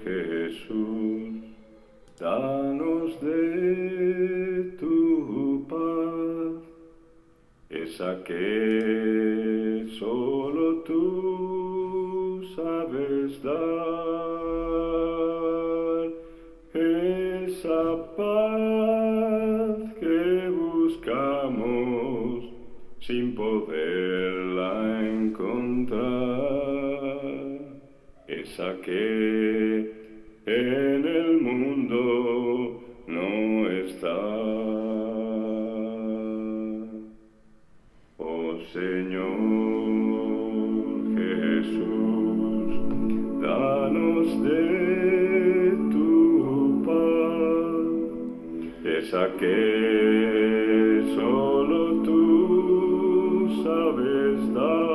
Jesús, danos de tu paz, esa que solo tú sabes dar, esa paz que buscamos sin poderla encontrar, esa que en el mundo no está. Oh Señor Jesús, danos de tu paz, esa que solo tú sabes dar,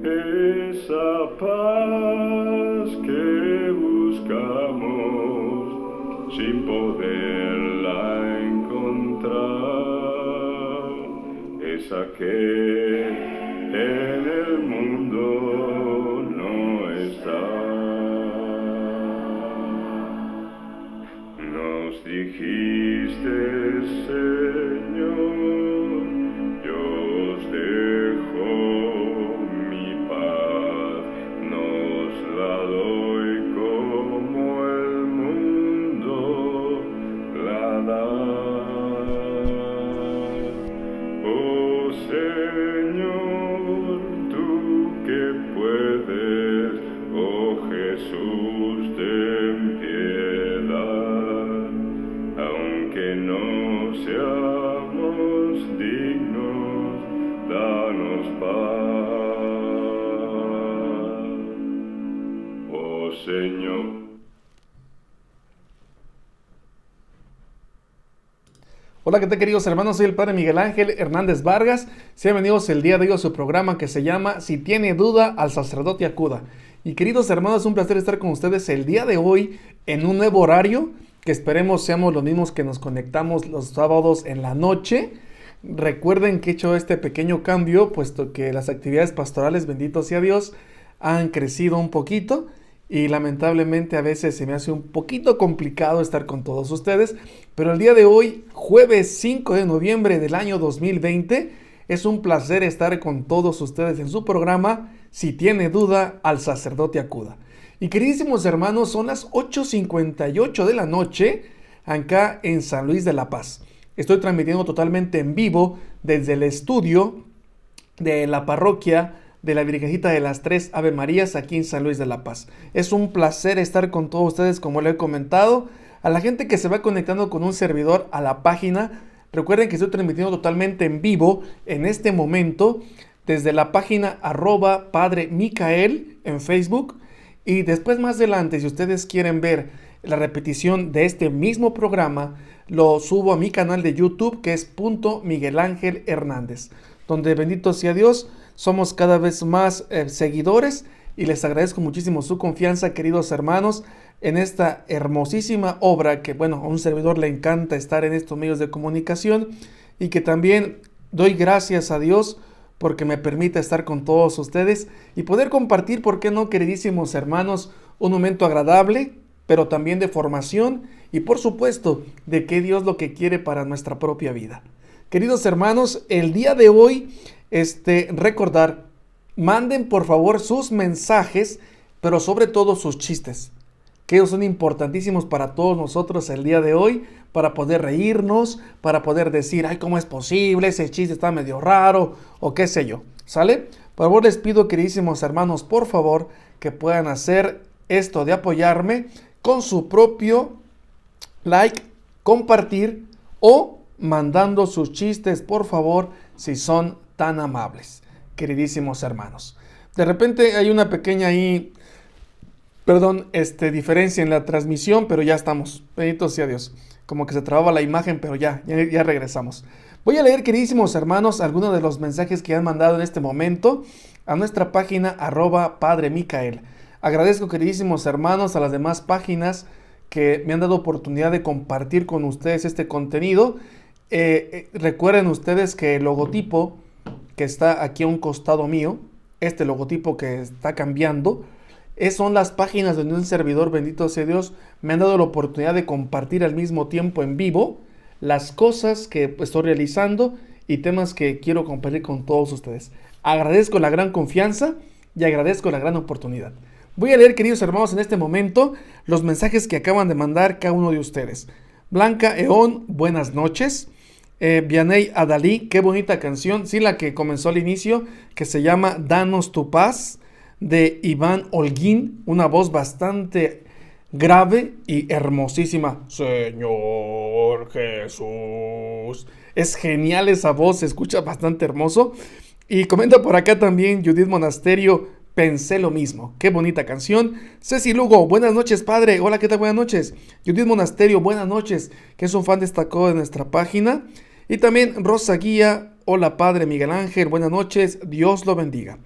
esa paz que buscamos sin poderla encontrar, esa que en el mundo no está. Nos dijiste, Señor, yo os dejo mi paz, nos la doy como el mundo la da. Oh Señor, tú que puedes, oh Jesús, ten piedad, aunque no seamos dignos, danos paz. Oh Señor. Hola, ¿qué tal, queridos hermanos? Soy el Padre Miguel Ángel Hernández Vargas. Sean bienvenidos el día de hoy a su programa que se llama Si tiene duda, al sacerdote acuda. Y queridos hermanos, es un placer estar con ustedes el día de hoy en un nuevo horario, que esperemos seamos los mismos que nos conectamos los sábados en la noche. Recuerden que he hecho este pequeño cambio, puesto que las actividades pastorales, bendito sea Dios, han crecido un poquito. Y lamentablemente a veces se me hace un poquito complicado estar con todos ustedes. Pero el día de hoy, jueves 5 de noviembre del año 2020, es un placer estar con todos ustedes en su programa Si tiene duda, al sacerdote acuda. Y queridísimos hermanos, son las 8:58 de la noche acá en San Luis de la Paz. Estoy transmitiendo totalmente en vivo desde el estudio de la parroquia de la Virgencita de las Tres Ave Marías aquí en San Luis de la Paz. Es un placer estar con todos ustedes, como lo he comentado. A la gente que se va conectando con un servidor a la página, recuerden que estoy transmitiendo totalmente en vivo en este momento desde la página @Padre Micael en Facebook. Y después, más adelante, si ustedes quieren ver la repetición de este mismo programa, lo subo a mi canal de YouTube, que es Miguel Ángel Hernández, donde, bendito sea Dios, somos cada vez más seguidores, y les agradezco muchísimo su confianza, queridos hermanos, en esta hermosísima obra que, bueno, a un servidor le encanta estar en estos medios de comunicación, y que también doy gracias a Dios porque me permite estar con todos ustedes y poder compartir, ¿por qué no, queridísimos hermanos, un momento agradable, pero también de formación y, por supuesto, de que Dios lo que quiere para nuestra propia vida? Queridos hermanos, el día de hoy, recordar, manden por favor sus mensajes, pero sobre todo sus chistes, que ellos son importantísimos para todos nosotros el día de hoy, para poder reírnos, para poder decir, ay, ¿cómo es posible? Ese chiste está medio raro, o qué sé yo, ¿sale? Por favor, les pido, queridísimos hermanos, por favor, que puedan hacer esto de apoyarme con su propio like, compartir o mandando sus chistes, por favor, si son tan amables, queridísimos hermanos. De repente hay una pequeña diferencia en la transmisión, pero ya estamos, bendito sea Dios. Como que se trababa la imagen, pero ya regresamos. Voy a leer, queridísimos hermanos, algunos de los mensajes que han mandado en este momento a nuestra página @Padre Micael. Agradezco, queridísimos hermanos, a las demás páginas que me han dado oportunidad de compartir con ustedes este contenido. Recuerden ustedes que el logotipo que está aquí a un costado mío, este logotipo que está cambiando, Son las páginas donde un servidor, bendito sea Dios, me han dado la oportunidad de compartir al mismo tiempo en vivo las cosas que estoy realizando y temas que quiero compartir con todos ustedes. Agradezco la gran confianza y agradezco la gran oportunidad. Voy a leer, queridos hermanos, en este momento los mensajes que acaban de mandar cada uno de ustedes. Blanca Eón, buenas noches. Vianey Adalí, qué bonita canción. Sí, la que comenzó al inicio, que se llama Danos tu paz, de Iván Holguín. Una voz bastante grave y hermosísima. Señor Jesús. Es genial esa voz, se escucha bastante hermoso. Y comenta por acá también Judith Monasterio, pensé lo mismo. Qué bonita canción. Ceci Lugo, buenas noches, padre. Hola, ¿qué tal? Buenas noches. Judith Monasterio, buenas noches, que es un fan destacado de nuestra página. Y también Rosa Guía, hola, padre Miguel Ángel, buenas noches, Dios lo bendiga.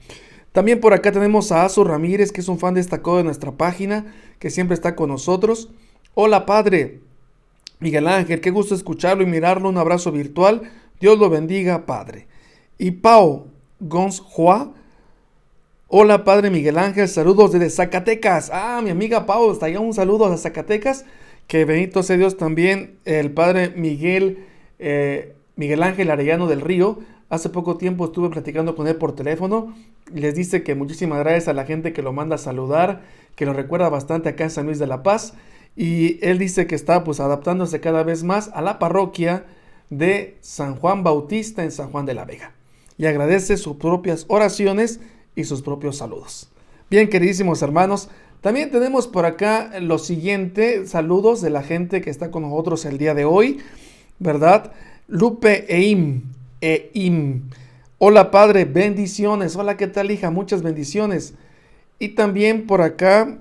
También por acá tenemos a Azu Ramírez, que es un fan destacado de nuestra página, que siempre está con nosotros. Hola, padre Miguel Ángel, qué gusto escucharlo y mirarlo, un abrazo virtual. Dios lo bendiga, padre. Y Pau Gonzjoa, hola, padre Miguel Ángel, saludos desde Zacatecas. Mi amiga Pau, hasta allá un saludo a Zacatecas. Que bendito sea Dios también, el padre Miguel Ángel Arellano del Río. Hace poco tiempo estuve platicando con él por teléfono. Les dice que muchísimas gracias a la gente que lo manda a saludar, que lo recuerda bastante acá en San Luis de la Paz. Y él dice que está pues adaptándose cada vez más a la parroquia de San Juan Bautista en San Juan de la Vega. Y agradece sus propias oraciones y sus propios saludos. Bien, queridísimos hermanos, también tenemos por acá lo siguiente, saludos de la gente que está con nosotros el día de hoy, ¿verdad? Lupe Eim. Hola, padre, bendiciones. Hola, ¿qué tal, hija? Muchas bendiciones. Y también por acá,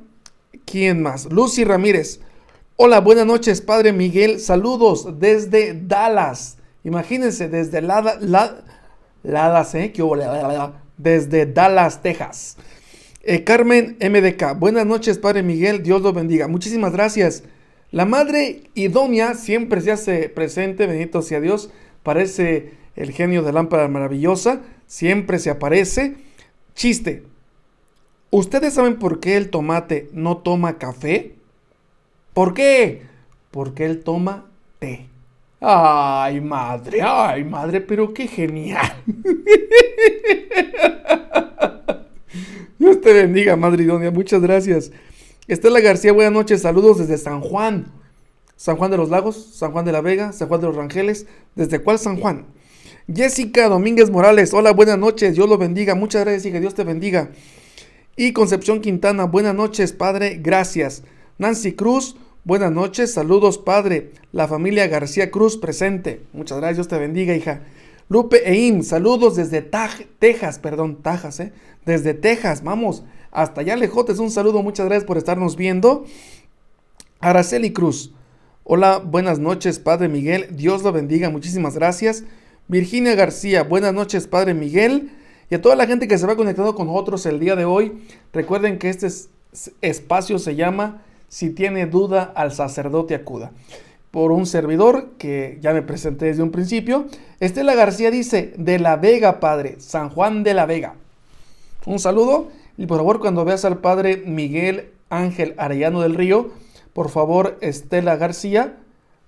¿quién más? Lucy Ramírez. Hola, buenas noches, padre Miguel. Saludos desde Dallas. Imagínense, desde desde Dallas, Texas. Carmen MDK. Buenas noches, padre Miguel. Dios lo bendiga. Muchísimas gracias. La madre idónea siempre se hace presente, bendito sea Dios. Parece el genio de lámpara maravillosa. Siempre se aparece. Chiste. ¿Ustedes saben por qué el tomate no toma café? ¿Por qué? Porque él toma té. Ay, madre, pero qué genial. Dios te bendiga, madre idónea, muchas gracias. Estela García, buenas noches, saludos desde San Juan. San Juan de los Lagos, San Juan de la Vega, San Juan de los Rangeles. ¿Desde cuál San Juan? Jessica Domínguez Morales, hola, buenas noches, Dios lo bendiga, muchas gracias y que Dios te bendiga. Y Concepción Quintana, buenas noches, padre, gracias. Nancy Cruz, buenas noches, saludos, padre. La familia García Cruz presente. Muchas gracias, Dios te bendiga, hija. Lupe Eim, saludos desde Texas. Desde Texas, vamos, hasta allá lejotes, un saludo, muchas gracias por estarnos viendo. Araceli Cruz, hola, buenas noches, padre Miguel, Dios lo bendiga, muchísimas gracias. Virginia García, buenas noches, padre Miguel. Y a toda la gente que se va conectando con nosotros el día de hoy, recuerden que este espacio se llama Si tiene duda, al sacerdote acuda. Por un servidor que ya me presenté desde un principio. Estela García dice, de la Vega, padre, San Juan de la Vega. Un saludo. Y por favor, cuando veas al padre Miguel Ángel Arellano del Río, por favor, Estela García,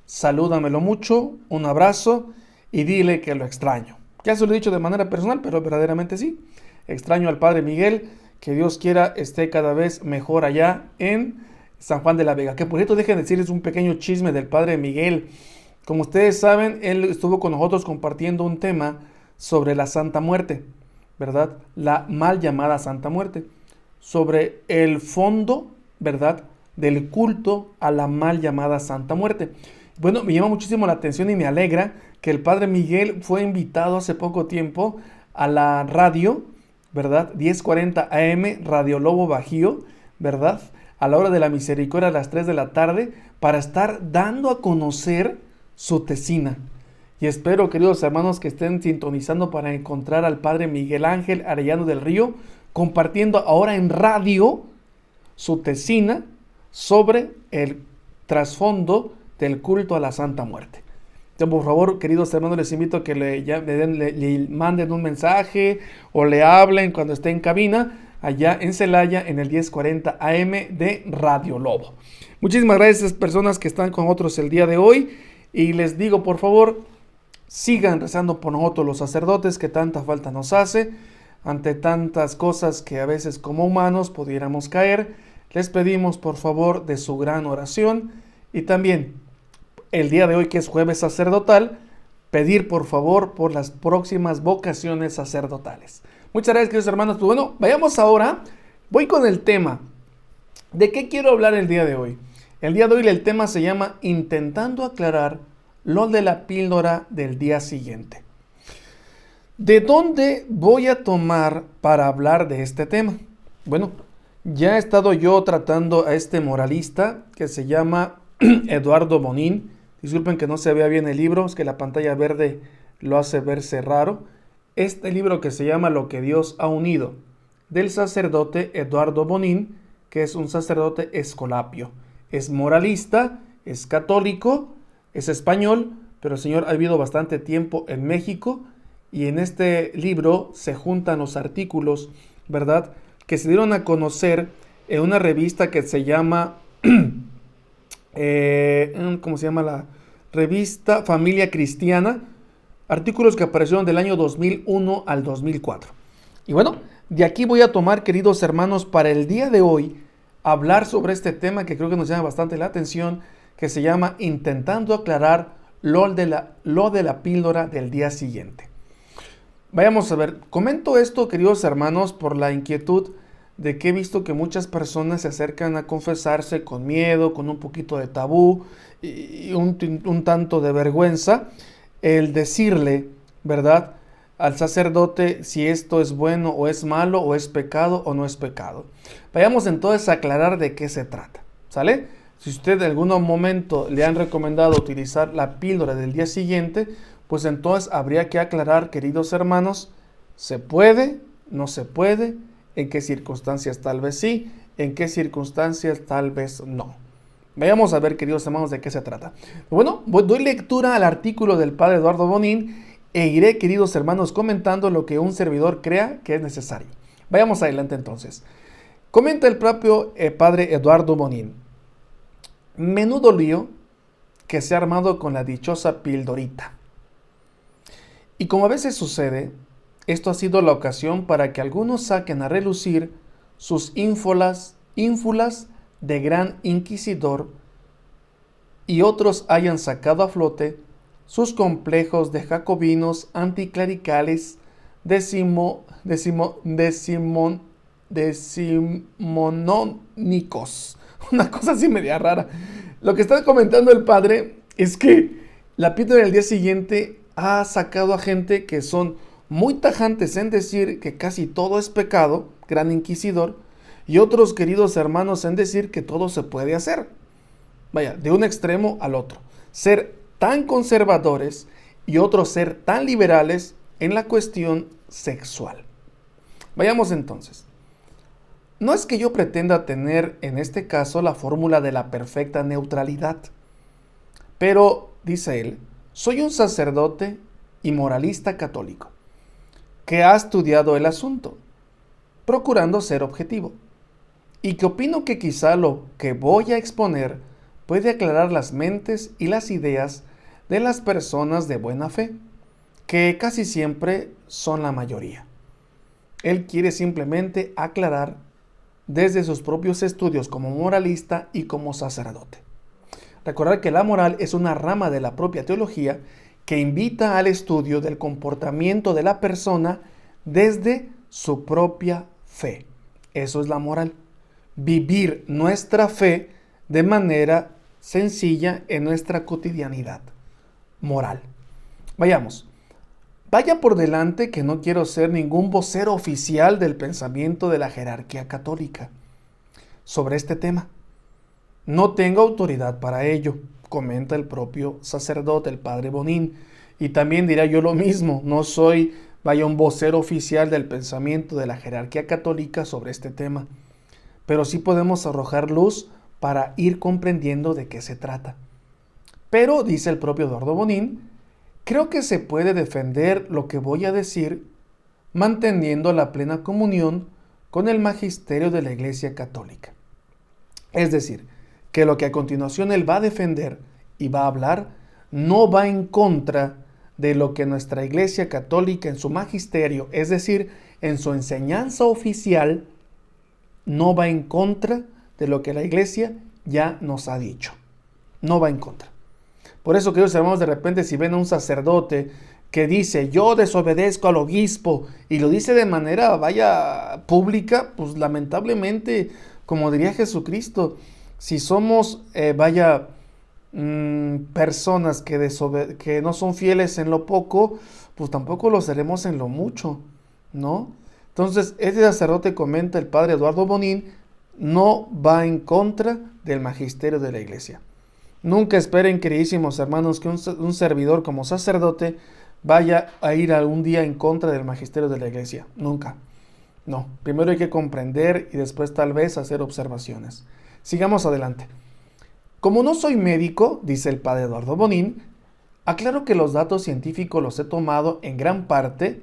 salúdamelo mucho, un abrazo y dile que lo extraño. Ya se lo he dicho de manera personal, pero verdaderamente sí. Extraño al padre Miguel, que Dios quiera esté cada vez mejor allá en San Juan de la Vega. Que por cierto, dejen decirles un pequeño chisme del padre Miguel. Como ustedes saben, él estuvo con nosotros compartiendo un tema sobre la Santa Muerte, ¿verdad? La mal llamada Santa Muerte. Sobre el fondo, ¿verdad?, del culto a la mal llamada Santa Muerte. Bueno, me llama muchísimo la atención y me alegra que el padre Miguel fue invitado hace poco tiempo a la radio, ¿verdad? 1040 AM, Radio Lobo Bajío, ¿verdad? A la hora de la misericordia a las 3 de la tarde, para estar dando a conocer su tesina. Y espero, queridos hermanos, que estén sintonizando para encontrar al padre Miguel Ángel Arellano del Río, compartiendo ahora en radio su tesina sobre el trasfondo del culto a la Santa Muerte. Entonces, por favor, queridos hermanos, les invito a que le manden un mensaje o le hablen cuando esté en cabina, allá en Celaya, en el 1040 AM de Radio Lobo. Muchísimas gracias a esas personas que están con nosotros el día de hoy. Y les digo, por favor, sigan rezando por nosotros los sacerdotes, que tanta falta nos hace. Ante tantas cosas que a veces como humanos pudiéramos caer, les pedimos por favor de su gran oración. Y también el día de hoy, que es jueves sacerdotal, pedir por favor por las próximas vocaciones sacerdotales. Muchas gracias, queridos hermanos. Pues bueno, vayamos ahora. Voy con el tema. ¿De qué quiero hablar el día de hoy? El día de hoy el tema se llama Intentando aclarar lo de la píldora del día siguiente. ¿De dónde voy a tomar para hablar de este tema? Bueno, ya he estado yo tratando a este moralista que se llama Eduardo Bonin. Disculpen que no se vea bien el libro, es que la pantalla verde lo hace verse raro. Este libro que se llama Lo que Dios ha unido, del sacerdote Eduardo Bonin, que es un sacerdote escolapio. Es moralista, es católico, es español, pero el señor ha vivido bastante tiempo en México, y en este libro se juntan los artículos, ¿verdad?, que se dieron a conocer en una revista que se llama, ¿cómo se llama la revista? Familia Cristiana, artículos que aparecieron del año 2001 al 2004. Y bueno, de aquí voy a tomar, queridos hermanos, para el día de hoy, hablar sobre este tema que creo que nos llama bastante la atención, que se llama Intentando aclarar lo de la píldora del día siguiente. Vayamos a ver, comento esto, queridos hermanos, por la inquietud de que he visto que muchas personas se acercan a confesarse con miedo, con un poquito de tabú y un tanto de vergüenza, el decirle, ¿verdad?, al sacerdote si esto es bueno o es malo, o es pecado o no es pecado. Vayamos entonces a aclarar de qué se trata, ¿sale? Si usted en algún momento le han recomendado utilizar la píldora del día siguiente, pues entonces habría que aclarar, queridos hermanos, ¿se puede? ¿No se puede? ¿En qué circunstancias tal vez sí? ¿En qué circunstancias tal vez no? Vayamos a ver, queridos hermanos, de qué se trata. Bueno, doy lectura al artículo del padre Eduardo Bonin e iré, queridos hermanos, comentando lo que un servidor crea que es necesario. Vayamos adelante entonces. Comenta el propio padre Eduardo Bonin. Menudo lío que se ha armado con la dichosa pildorita. Y como a veces sucede, esto ha sido la ocasión para que algunos saquen a relucir sus ínfulas de gran inquisidor, y otros hayan sacado a flote sus complejos de jacobinos anticlericales decimonónicos. Una cosa así media rara. Lo que está comentando el padre es que la píldora del día siguiente ha sacado a gente que son muy tajantes en decir que casi todo es pecado, gran inquisidor, y otros, queridos hermanos, en decir que todo se puede hacer. Vaya, de un extremo al otro. Ser tan conservadores y otros ser tan liberales en la cuestión sexual. Vayamos entonces. No es que yo pretenda tener en este caso la fórmula de la perfecta neutralidad, pero, dice él, soy un sacerdote y moralista católico que ha estudiado el asunto, procurando ser objetivo, y que opino que quizá lo que voy a exponer puede aclarar las mentes y las ideas de las personas de buena fe, que casi siempre son la mayoría. Él quiere simplemente aclarar desde sus propios estudios como moralista y como sacerdote. Recordar que la moral es una rama de la propia teología que invita al estudio del comportamiento de la persona desde su propia fe. Eso es la moral. Vivir nuestra fe de manera sencilla en nuestra cotidianidad. Moral. Vayamos. Vaya por delante que no quiero ser ningún vocero oficial del pensamiento de la jerarquía católica sobre este tema. No tengo autoridad para ello, comenta el propio sacerdote, el padre Bonin. Y también dirá yo lo mismo, no soy, un vocero oficial del pensamiento de la jerarquía católica sobre este tema. Pero sí podemos arrojar luz para ir comprendiendo de qué se trata. Pero, dice el propio Eduardo Bonin, creo que se puede defender lo que voy a decir manteniendo la plena comunión con el magisterio de la Iglesia Católica. Es decir, que lo que a continuación él va a defender y va a hablar no va en contra de lo que nuestra Iglesia Católica en su magisterio, es decir, en su enseñanza oficial, no va en contra de lo que la Iglesia ya nos ha dicho. No va en contra. Por eso, queridos hermanos, de repente si ven a un sacerdote que dice, yo desobedezco al obispo, y lo dice de manera, pública, pues lamentablemente, como diría Jesucristo, si somos, personas que no son fieles en lo poco, pues tampoco lo seremos en lo mucho, ¿no? Entonces, este sacerdote, comenta el padre Eduardo Bonín, no va en contra del magisterio de la Iglesia. Nunca esperen, queridísimos hermanos, que un servidor como sacerdote vaya a ir algún día en contra del magisterio de la Iglesia. Nunca. No. Primero hay que comprender y después tal vez hacer observaciones. Sigamos adelante. Como no soy médico, dice el padre Eduardo Bonín, aclaro que los datos científicos los he tomado en gran parte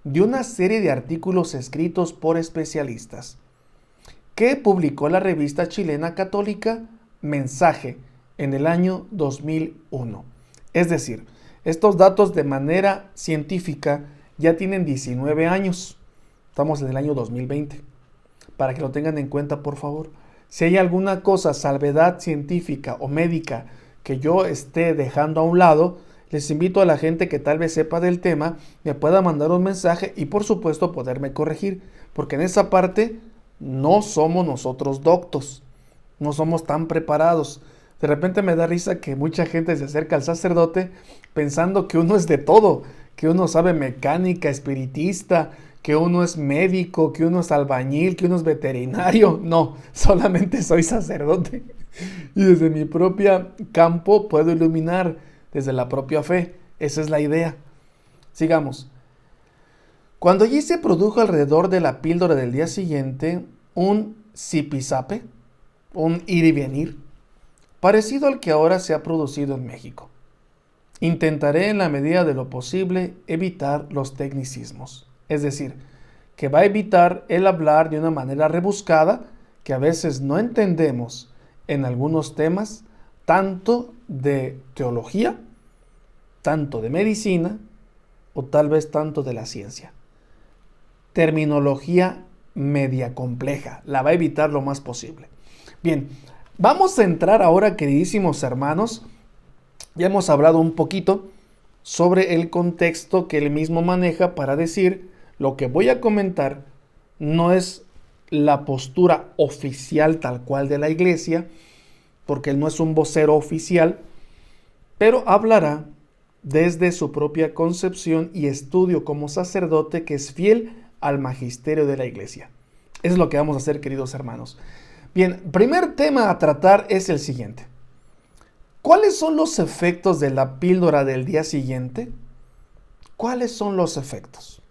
de una serie de artículos escritos por especialistas que publicó la revista chilena católica Mensaje en el año 2001. Es decir, estos datos de manera científica ya tienen 19 años. Estamos en el año 2020. Para que lo tengan en cuenta, por favor. Si hay alguna cosa, salvedad científica o médica que yo esté dejando a un lado, les invito a la gente que tal vez sepa del tema, me pueda mandar un mensaje y por supuesto poderme corregir. Porque en esa parte no somos nosotros doctos. No somos tan preparados. De repente me da risa que mucha gente se acerca al sacerdote pensando que uno es de todo, que uno sabe mecánica, espiritista, que uno es médico, que uno es albañil, que uno es veterinario. No, solamente soy sacerdote. Y desde mi propio campo puedo iluminar, desde la propia fe. Esa es la idea. Sigamos. Cuando allí se produjo alrededor de la píldora del día siguiente un zipizape, un ir y venir, parecido al que ahora se ha producido en México. Intentaré en la medida de lo posible evitar los tecnicismos. Es decir, que va a evitar el hablar de una manera rebuscada que a veces no entendemos en algunos temas, tanto de teología, tanto de medicina o tal vez tanto de la ciencia. Terminología media compleja, la va a evitar lo más posible. Bien, vamos a entrar ahora, queridísimos hermanos. Ya hemos hablado un poquito sobre el contexto que él mismo maneja para decir lo que voy a comentar no es la postura oficial tal cual de la Iglesia, porque él no es un vocero oficial, pero hablará desde su propia concepción y estudio como sacerdote que es fiel al magisterio de la Iglesia. Eso es lo que vamos a hacer, queridos hermanos. Bien, primer tema a tratar es el siguiente. ¿Cuáles son los efectos de la píldora del día siguiente? ¿Cuáles son los efectos?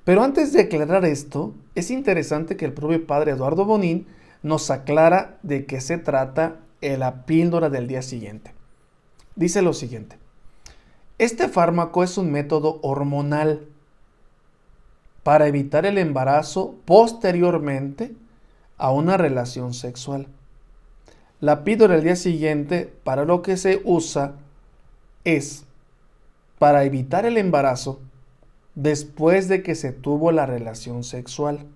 Pero antes de aclarar esto, es interesante que el propio padre Eduardo Bonín nos aclara de qué se trata la píldora del día siguiente. Dice lo siguiente. Este fármaco es un método hormonal para evitar el embarazo posteriormente a una relación sexual. La píldora del día siguiente, para lo que se usa, es para evitar el embarazo después de que se tuvo la relación sexual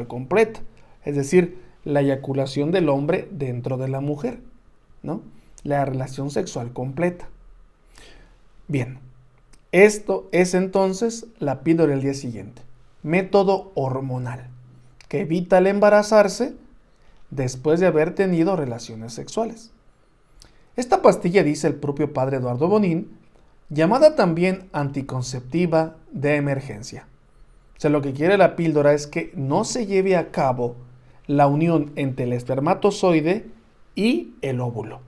completa, es decir, la eyaculación del hombre dentro de la mujer, ¿no? La relación sexual completa. Bien, esto es entonces la píldora del día siguiente, método hormonal, que evita el embarazarse después de haber tenido relaciones sexuales. Esta pastilla, dice el propio padre Eduardo Bonín, llamada también anticonceptiva de emergencia. O sea, lo que quiere la píldora es que no se lleve a cabo la unión entre el espermatozoide y el óvulo.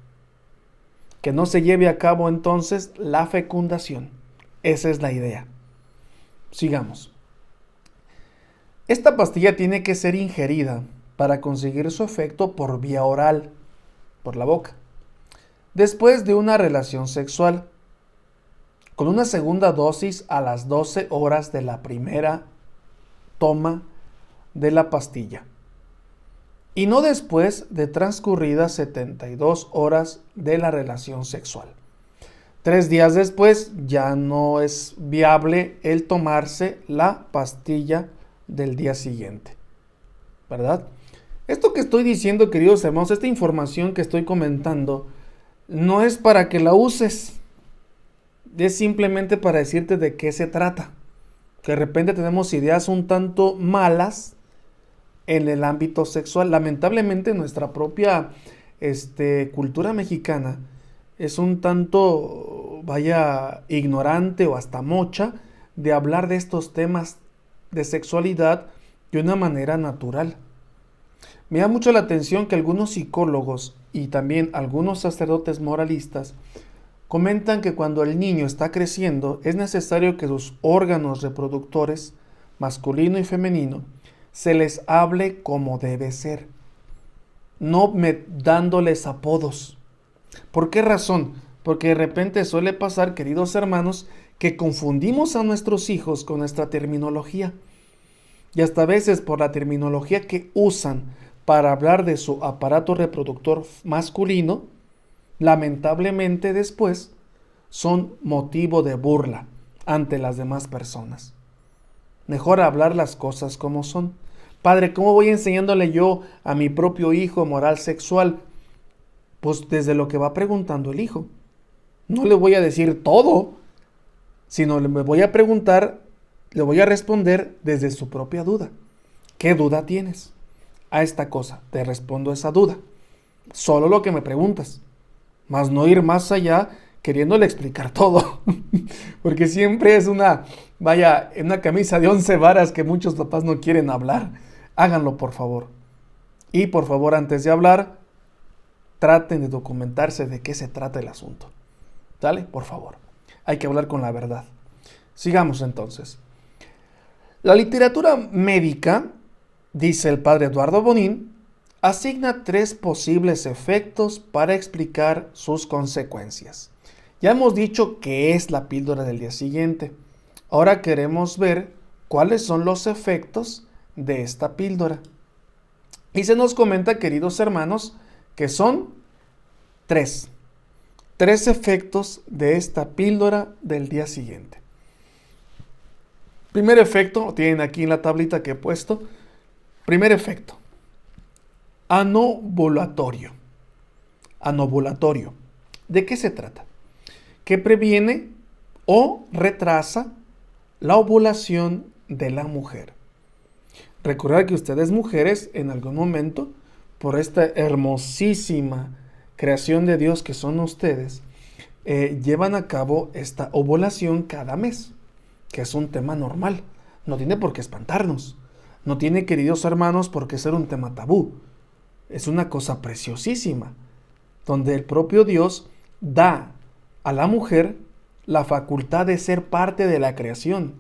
Que no se lleve a cabo entonces la fecundación. Esa es la idea. Sigamos. Esta pastilla tiene que ser ingerida para conseguir su efecto por vía oral, por la boca, después de una relación sexual, con una segunda dosis a las 12 horas de la primera toma de la pastilla. Y no después de transcurridas 72 horas de la relación sexual. 3 días después ya no es viable el tomarse la pastilla del día siguiente, ¿verdad? Esto que estoy diciendo, queridos hermanos, esta información que estoy comentando, no es para que la uses, es simplemente para decirte de qué se trata. Que de repente tenemos ideas un tanto malas en el ámbito sexual. Lamentablemente nuestra propia cultura mexicana es un tanto, ignorante o hasta mocha de hablar de estos temas de sexualidad de una manera natural. Me da mucho la atención que algunos psicólogos y también algunos sacerdotes moralistas comentan que cuando el niño está creciendo es necesario que sus órganos reproductores, masculino y femenino, se les hable como debe ser, no dándoles apodos. ¿Por qué razón? Porque de repente suele pasar, queridos hermanos, que confundimos a nuestros hijos con nuestra terminología. Y hasta a veces por la terminología que usan para hablar de su aparato reproductor masculino, lamentablemente después son motivo de burla ante las demás personas. Mejor hablar las cosas como son. Padre, ¿cómo voy enseñándole yo a mi propio hijo moral sexual? Pues desde lo que va preguntando el hijo. No le voy a decir todo, sino le voy a preguntar, le voy a responder desde su propia duda. ¿Qué duda tienes? A esta cosa, te respondo esa duda. Solo lo que me preguntas. Más no ir más allá queriéndole explicar todo. Porque siempre es una camisa de 11 varas que muchos papás no quieren hablar. Háganlo, por favor. Y por favor, antes de hablar, traten de documentarse de qué se trata el asunto. ¿Sale? Por favor. Hay que hablar con la verdad. Sigamos entonces. La literatura médica, dice el padre Eduardo Bonín, asigna 3 posibles efectos para explicar sus consecuencias. Ya hemos dicho qué es la píldora del día siguiente. Ahora queremos ver cuáles son los efectos de esta píldora. Y se nos comenta, queridos hermanos, que son 3. 3 efectos de esta píldora del día siguiente. Primer efecto, tienen aquí en la tablita que he puesto. Primer efecto, anovulatorio. Anovulatorio. ¿De qué se trata? Que previene o retrasa la ovulación de la mujer. Recordad que ustedes mujeres en algún momento, por esta hermosísima creación de Dios que son ustedes, llevan a cabo esta ovulación cada mes, que es un tema normal. No tiene por qué espantarnos. No tiene, queridos hermanos, por qué ser un tema tabú. Es una cosa preciosísima, donde el propio Dios da a la mujer la facultad de ser parte de la creación.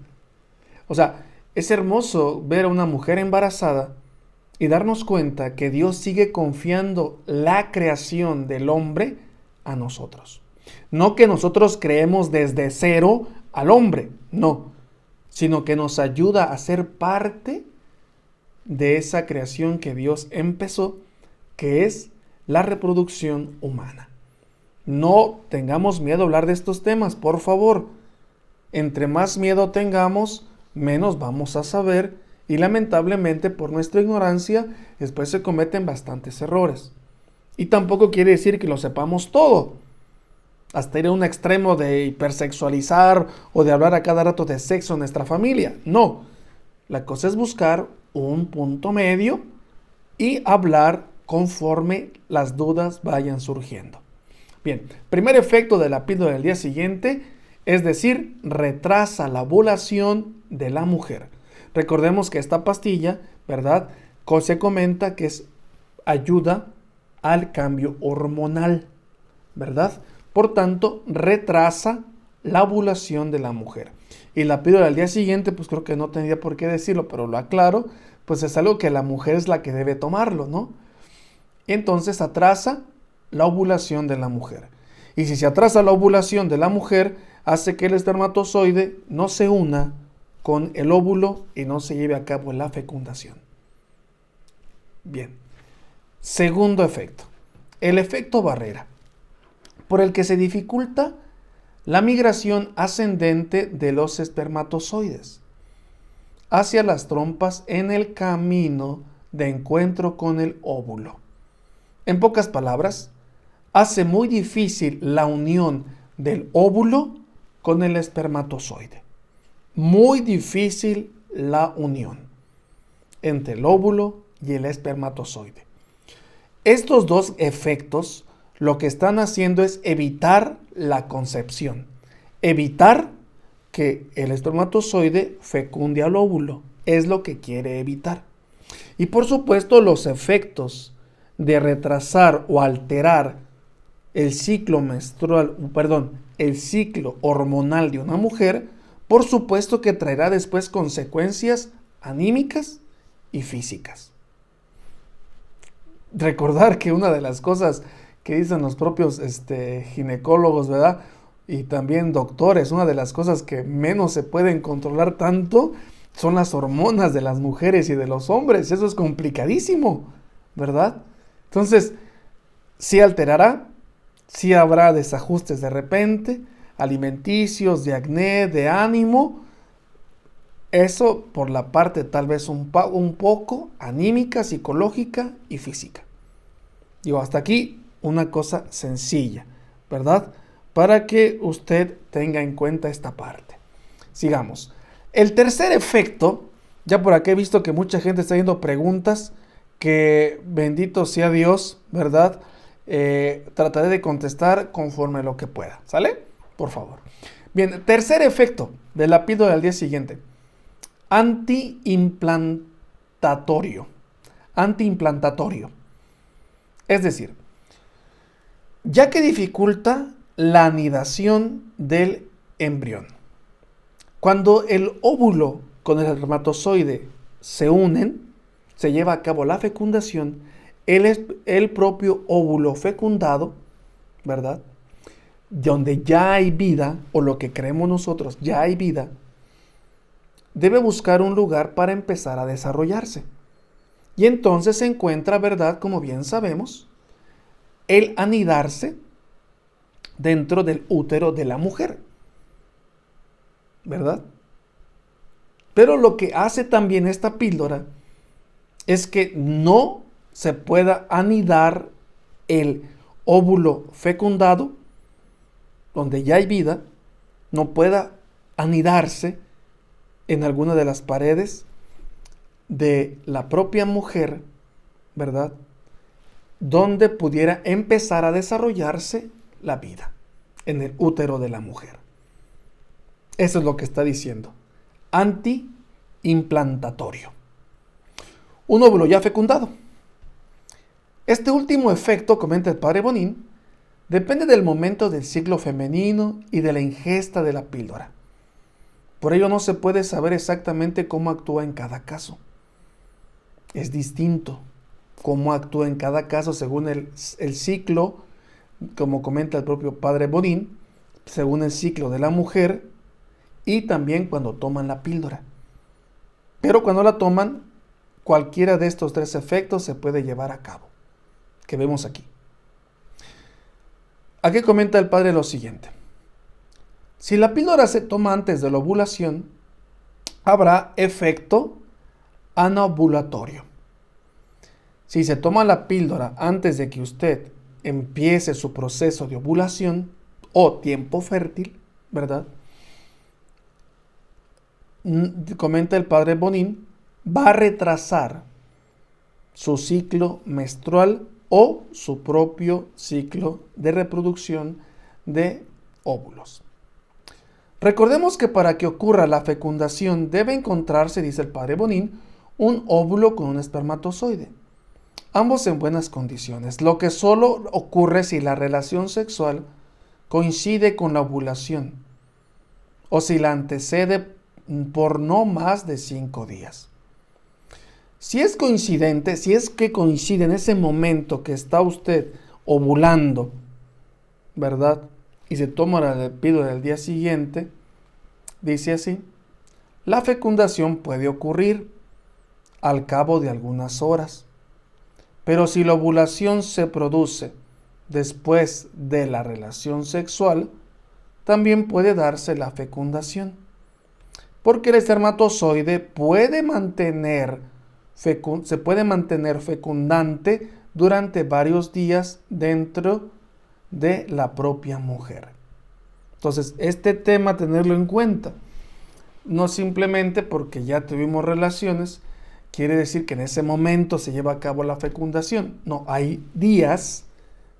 O sea, es hermoso ver a una mujer embarazada y darnos cuenta que Dios sigue confiando la creación del hombre a nosotros. No que nosotros creemos desde cero al hombre, no, sino que nos ayuda a ser parte de esa creación que Dios empezó, que es la reproducción humana. No tengamos miedo a hablar de estos temas, por favor. Entre más miedo tengamos, menos vamos a saber y lamentablemente por nuestra ignorancia después se cometen bastantes errores. Y tampoco quiere decir que lo sepamos todo. Hasta ir a un extremo de hipersexualizar o de hablar a cada rato de sexo en nuestra familia. No. La cosa es buscar un punto medio y hablar conforme las dudas vayan surgiendo. Bien, primer efecto de la píldora del día siguiente, es decir, retrasa la ovulación de la mujer. Recordemos que esta pastilla, ¿verdad? Se comenta que ayuda al cambio hormonal, ¿verdad? Por tanto, retrasa la ovulación de la mujer. Y la píldora del día siguiente, pues creo que no tendría por qué decirlo, pero lo aclaro, pues es algo que la mujer es la que debe tomarlo, ¿no? Entonces atrasa la ovulación de la mujer. Y si se atrasa la ovulación de la mujer, hace que el espermatozoide no se una con el óvulo y no se lleve a cabo la fecundación. Bien. Segundo efecto, el efecto barrera, por el que se dificulta la migración ascendente de los espermatozoides hacia las trompas en el camino de encuentro con el óvulo. En pocas palabras, hace muy difícil la unión del óvulo con el espermatozoide. Muy difícil la unión entre el óvulo y el espermatozoide. Estos dos efectos lo que están haciendo es evitar la concepción, evitar que el espermatozoide fecunde al óvulo, es lo que quiere evitar. Y por supuesto los efectos de retrasar o alterar el ciclo el ciclo hormonal de una mujer, por supuesto que traerá después consecuencias anímicas y físicas. Recordar que una de las cosas que dicen los propios ginecólogos, ¿verdad? Y también doctores, una de las cosas que menos se pueden controlar tanto son las hormonas de las mujeres y de los hombres. Eso es complicadísimo, ¿verdad? Entonces, sí alterará, sí habrá desajustes de repente, alimenticios, de acné, de ánimo. Eso por la parte tal vez un poco anímica, psicológica y física. Digo, hasta aquí una cosa sencilla, ¿verdad? Para que usted tenga en cuenta esta parte. Sigamos. El tercer efecto, ya por aquí he visto que mucha gente está haciendo preguntas, que bendito sea Dios, ¿verdad? Trataré de contestar conforme lo que pueda, ¿sale? Por favor. Bien, tercer efecto de la píldora del día siguiente. Antiimplantatorio. Es decir, ya que dificulta la anidación del embrión. Cuando el óvulo con el espermatozoide se unen, se lleva a cabo la fecundación, el propio óvulo fecundado, ¿verdad? Donde ya hay vida, o lo que creemos nosotros, ya hay vida, debe buscar un lugar para empezar a desarrollarse. Y entonces se encuentra, ¿verdad? Como bien sabemos, el anidarse dentro del útero de la mujer, ¿verdad? Pero lo que hace también esta píldora es que no se pueda anidar el óvulo fecundado, donde ya hay vida, no pueda anidarse en alguna de las paredes de la propia mujer, ¿verdad? Donde pudiera empezar a desarrollarse la vida, en el útero de la mujer. Eso es lo que está diciendo. Antiimplantatorio. Un óvulo ya fecundado. Este último efecto, comenta el padre Bonin, depende del momento del ciclo femenino y de la ingesta de la píldora. Por ello no se puede saber exactamente cómo actúa en cada caso. Es distinto cómo actúa en cada caso según el ciclo, como comenta el propio padre Bonin, según el ciclo de la mujer y también cuando toman la píldora. Pero cuando la toman, cualquiera de estos tres efectos se puede llevar a cabo, que vemos aquí. Aquí comenta el padre lo siguiente. Si la píldora se toma antes de la ovulación, habrá efecto anovulatorio. Si se toma la píldora antes de que usted empiece su proceso de ovulación o tiempo fértil, ¿verdad? Comenta el padre Bonin, va a retrasar su ciclo menstrual o su propio ciclo de reproducción de óvulos. Recordemos que para que ocurra la fecundación debe encontrarse, dice el padre Bonin, un óvulo con un espermatozoide, ambos en buenas condiciones, lo que solo ocurre si la relación sexual coincide con la ovulación o si la antecede por no más de 5 días. Si es coincidente, si es que coincide en ese momento que está usted ovulando, ¿verdad? Y se toma la píldora del día siguiente, dice así: la fecundación puede ocurrir al cabo de algunas horas. Pero si la ovulación se produce después de la relación sexual, también puede darse la fecundación. Porque el espermatozoide se puede mantener fecundante durante varios días dentro de la propia mujer. Entonces, este tema tenerlo en cuenta. No simplemente porque ya tuvimos relaciones, quiere decir que en ese momento se lleva a cabo la fecundación. No, hay días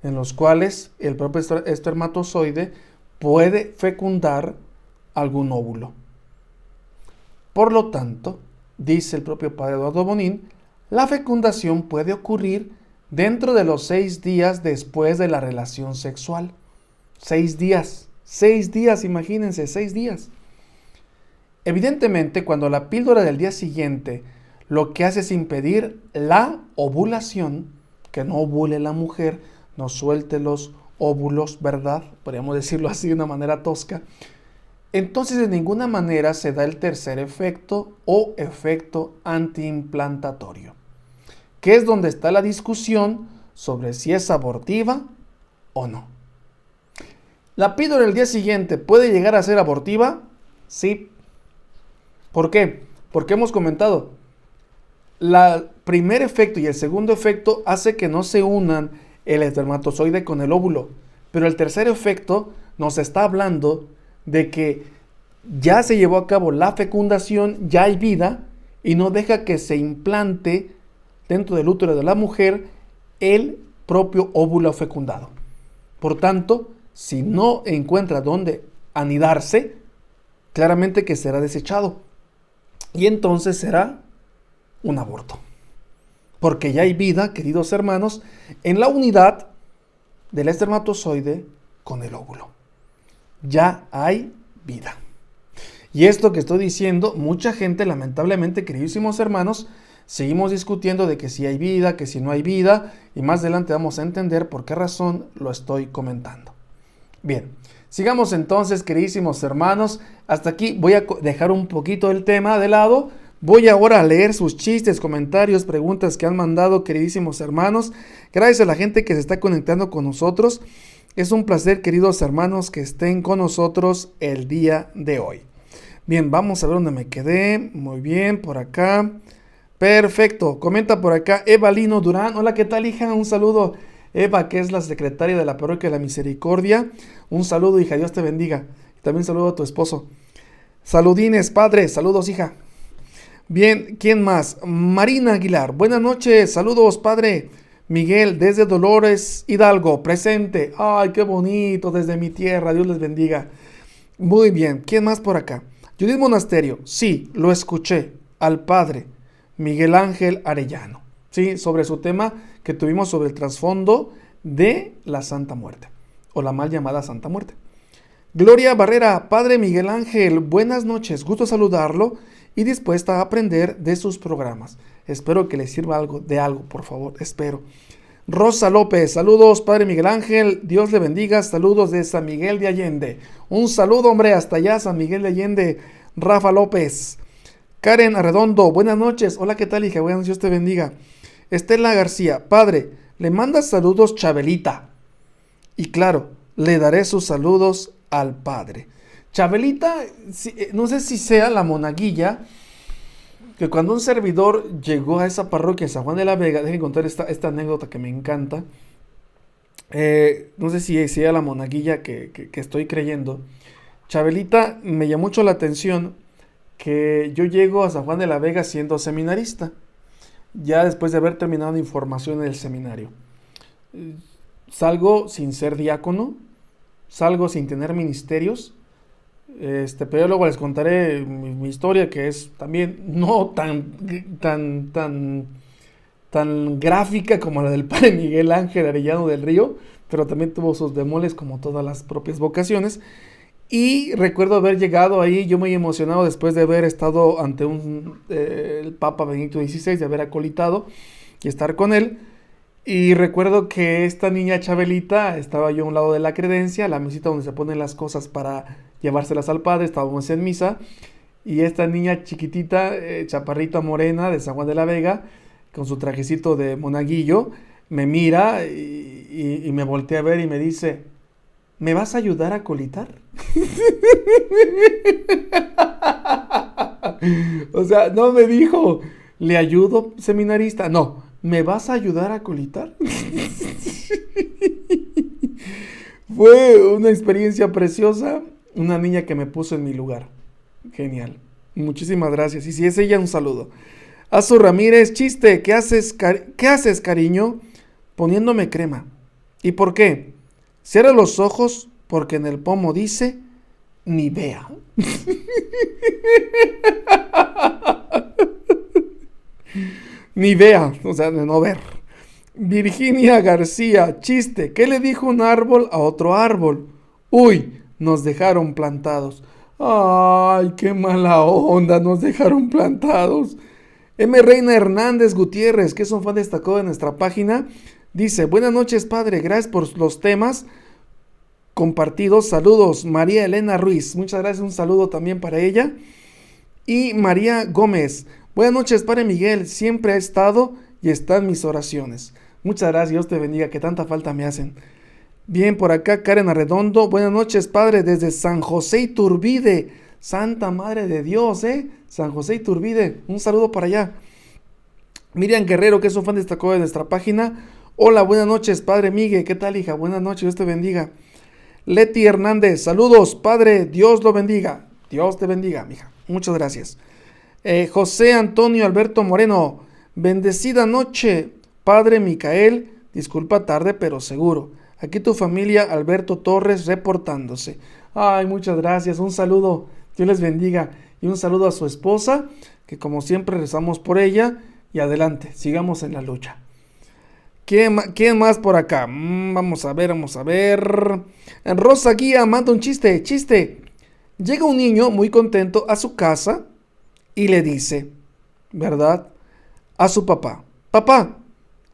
en los cuales el propio espermatozoide puede fecundar algún óvulo. Por lo tanto, dice el propio padre Eduardo Bonín, la fecundación puede ocurrir dentro de los 6 días después de la relación sexual. 6 días, imagínense, 6 días. Evidentemente, cuando la píldora del día siguiente lo que hace es impedir la ovulación, que no ovule la mujer, no suelte los óvulos, ¿verdad? Podríamos decirlo así de una manera tosca. Entonces de ninguna manera se da el tercer efecto o efecto antiimplantatorio, que es donde está la discusión sobre si es abortiva o no. ¿La píldora del día siguiente puede llegar a ser abortiva? Sí. ¿Por qué? Porque hemos comentado, el primer efecto y el segundo efecto hace que no se unan el espermatozoide con el óvulo, pero el tercer efecto nos está hablando de que ya se llevó a cabo la fecundación, ya hay vida y no deja que se implante dentro del útero de la mujer el propio óvulo fecundado. Por tanto, si no encuentra dónde anidarse, claramente que será desechado y entonces será un aborto. Porque ya hay vida, queridos hermanos, en la unidad del espermatozoide con el óvulo. Ya hay vida. Y esto que estoy diciendo, mucha gente, lamentablemente, queridísimos hermanos, seguimos discutiendo de que si hay vida, que si no hay vida, y más adelante vamos a entender por qué razón lo estoy comentando. Bien, sigamos entonces, queridísimos hermanos. Hasta aquí voy a dejar un poquito el tema de lado. Voy ahora a leer sus chistes, comentarios, preguntas que han mandado, queridísimos hermanos. Gracias a la gente que se está conectando con nosotros. Es un placer, queridos hermanos, que estén con nosotros el día de hoy. Bien, vamos a ver dónde me quedé. Muy bien, por acá. Perfecto. Comenta por acá Eva Lino Durán. Hola, ¿qué tal, hija? Un saludo. Eva, que es la secretaria de la Parroquia de la Misericordia. Un saludo, hija. Dios te bendiga. También saludo a tu esposo. Saludines, padre. Saludos, hija. Bien, ¿quién más? Marina Aguilar. Buenas noches. Saludos, padre. Miguel, desde Dolores Hidalgo, presente. Ay, qué bonito, desde mi tierra. Dios les bendiga. Muy bien. ¿Quién más por acá? Judith Monasterio. Sí, lo escuché. Al padre Miguel Ángel Arellano. Sí, sobre su tema que tuvimos sobre el trasfondo de la Santa Muerte. O la mal llamada Santa Muerte. Gloria Barrera. Padre Miguel Ángel, buenas noches. Gusto saludarlo y dispuesta a aprender de sus programas. Espero que les sirva de algo, por favor, espero. Rosa López, saludos, Padre Miguel Ángel, Dios le bendiga, saludos de San Miguel de Allende. Un saludo, hombre, hasta allá, San Miguel de Allende. Rafa López. Karen Arredondo, buenas noches. Hola, ¿qué tal, hija? Buenas noches, Dios te bendiga. Estela García, Padre, le manda saludos Chabelita. Y claro, le daré sus saludos al Padre. Chabelita, no sé si sea la monaguilla, que cuando un servidor llegó a esa parroquia, San Juan de la Vega, déjenme contar esta anécdota que me encanta. No sé si sea la monaguilla que estoy creyendo. Chabelita, me llamó mucho la atención que yo llego a San Juan de la Vega siendo seminarista, ya después de haber terminado información en el seminario. Salgo sin ser diácono, salgo sin tener ministerios. Pero luego les contaré mi historia, que es también no tan gráfica como la del padre Miguel Ángel Arellano del Río, pero también tuvo sus bemoles como todas las propias vocaciones. Y recuerdo haber llegado ahí, yo muy emocionado después de haber estado ante el Papa Benedicto XVI, de haber acolitado y estar con él. Y recuerdo que esta niña Chabelita, estaba yo a un lado de la credencia, la mesita donde se ponen las cosas para llevárselas al padre, estábamos en misa, y esta niña chiquitita, chaparrita morena de San Juan de la Vega, con su trajecito de monaguillo, me mira y me voltea a ver y me dice, ¿me vas a ayudar a colitar? O sea, no me dijo, ¿le ayudo, seminarista? No, ¿me vas a ayudar a colitar? Fue una experiencia preciosa, una niña que me puso en mi lugar. Genial. Muchísimas gracias. Y si es ella, un saludo. Azu Ramírez, chiste, ¿qué haces, cariño? Poniéndome crema. ¿Y por qué? Cierra los ojos porque en el pomo dice ni vea. Ni vea, o sea, de no ver. Virginia García, chiste, ¿qué le dijo un árbol a otro árbol? Uy, nos dejaron plantados. Ay, qué mala onda, nos dejaron plantados. M. Reina Hernández Gutiérrez, que es un fan destacado de nuestra página, dice, buenas noches, padre, gracias por los temas compartidos. Saludos, María Elena Ruiz, muchas gracias, un saludo también para ella. Y María Gómez, buenas noches, padre Miguel, siempre ha estado y está en mis oraciones. Muchas gracias, Dios te bendiga, que tanta falta me hacen. Bien, por acá Karen Arredondo, buenas noches, padre, desde San José Iturbide, Santa Madre de Dios, San José Iturbide, un saludo para allá. Miriam Guerrero, que es un fan destacado de nuestra página, hola, buenas noches, padre Miguel, ¿qué tal, hija? Buenas noches, Dios te bendiga. Leti Hernández, saludos, padre, Dios lo bendiga. Dios te bendiga, mija, muchas gracias. José Antonio Alberto Moreno, bendecida noche, padre Micael, disculpa tarde, pero seguro. Aquí tu familia, Alberto Torres, reportándose. Ay, muchas gracias, un saludo, Dios les bendiga. Y un saludo a su esposa, que como siempre rezamos por ella. Y adelante, sigamos en la lucha. ¿Quién más por acá? Vamos a ver. Rosa Guía manda un chiste. Llega un niño muy contento a su casa y le dice, ¿verdad? A su papá, papá,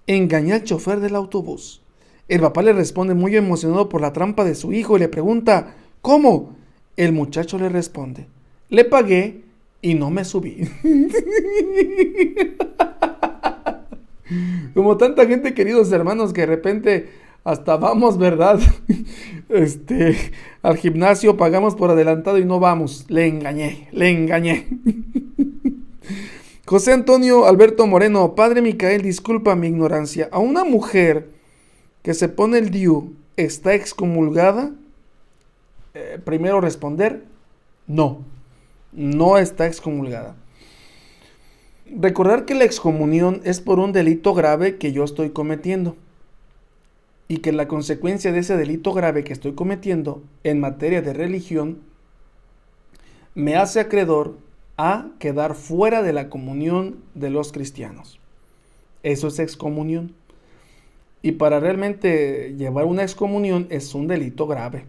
engañé al chofer del autobús. El papá le responde muy emocionado por la trampa de su hijo y le pregunta, ¿cómo? El muchacho le responde, le pagué y no me subí. Como tanta gente, queridos hermanos, que de repente hasta vamos, ¿verdad? Al gimnasio, pagamos por adelantado y no vamos. Le engañé. José Antonio Alberto Moreno, padre Micael, disculpa mi ignorancia. ¿A una mujer que se pone el DIU está excomulgada? Primero responder, no está excomulgada. Recordar que la excomunión es por un delito grave que yo estoy cometiendo y que la consecuencia de ese delito grave que estoy cometiendo en materia de religión me hace acreedor a quedar fuera de la comunión de los cristianos. Eso es excomunión. Y para realmente llevar una excomunión es un delito grave,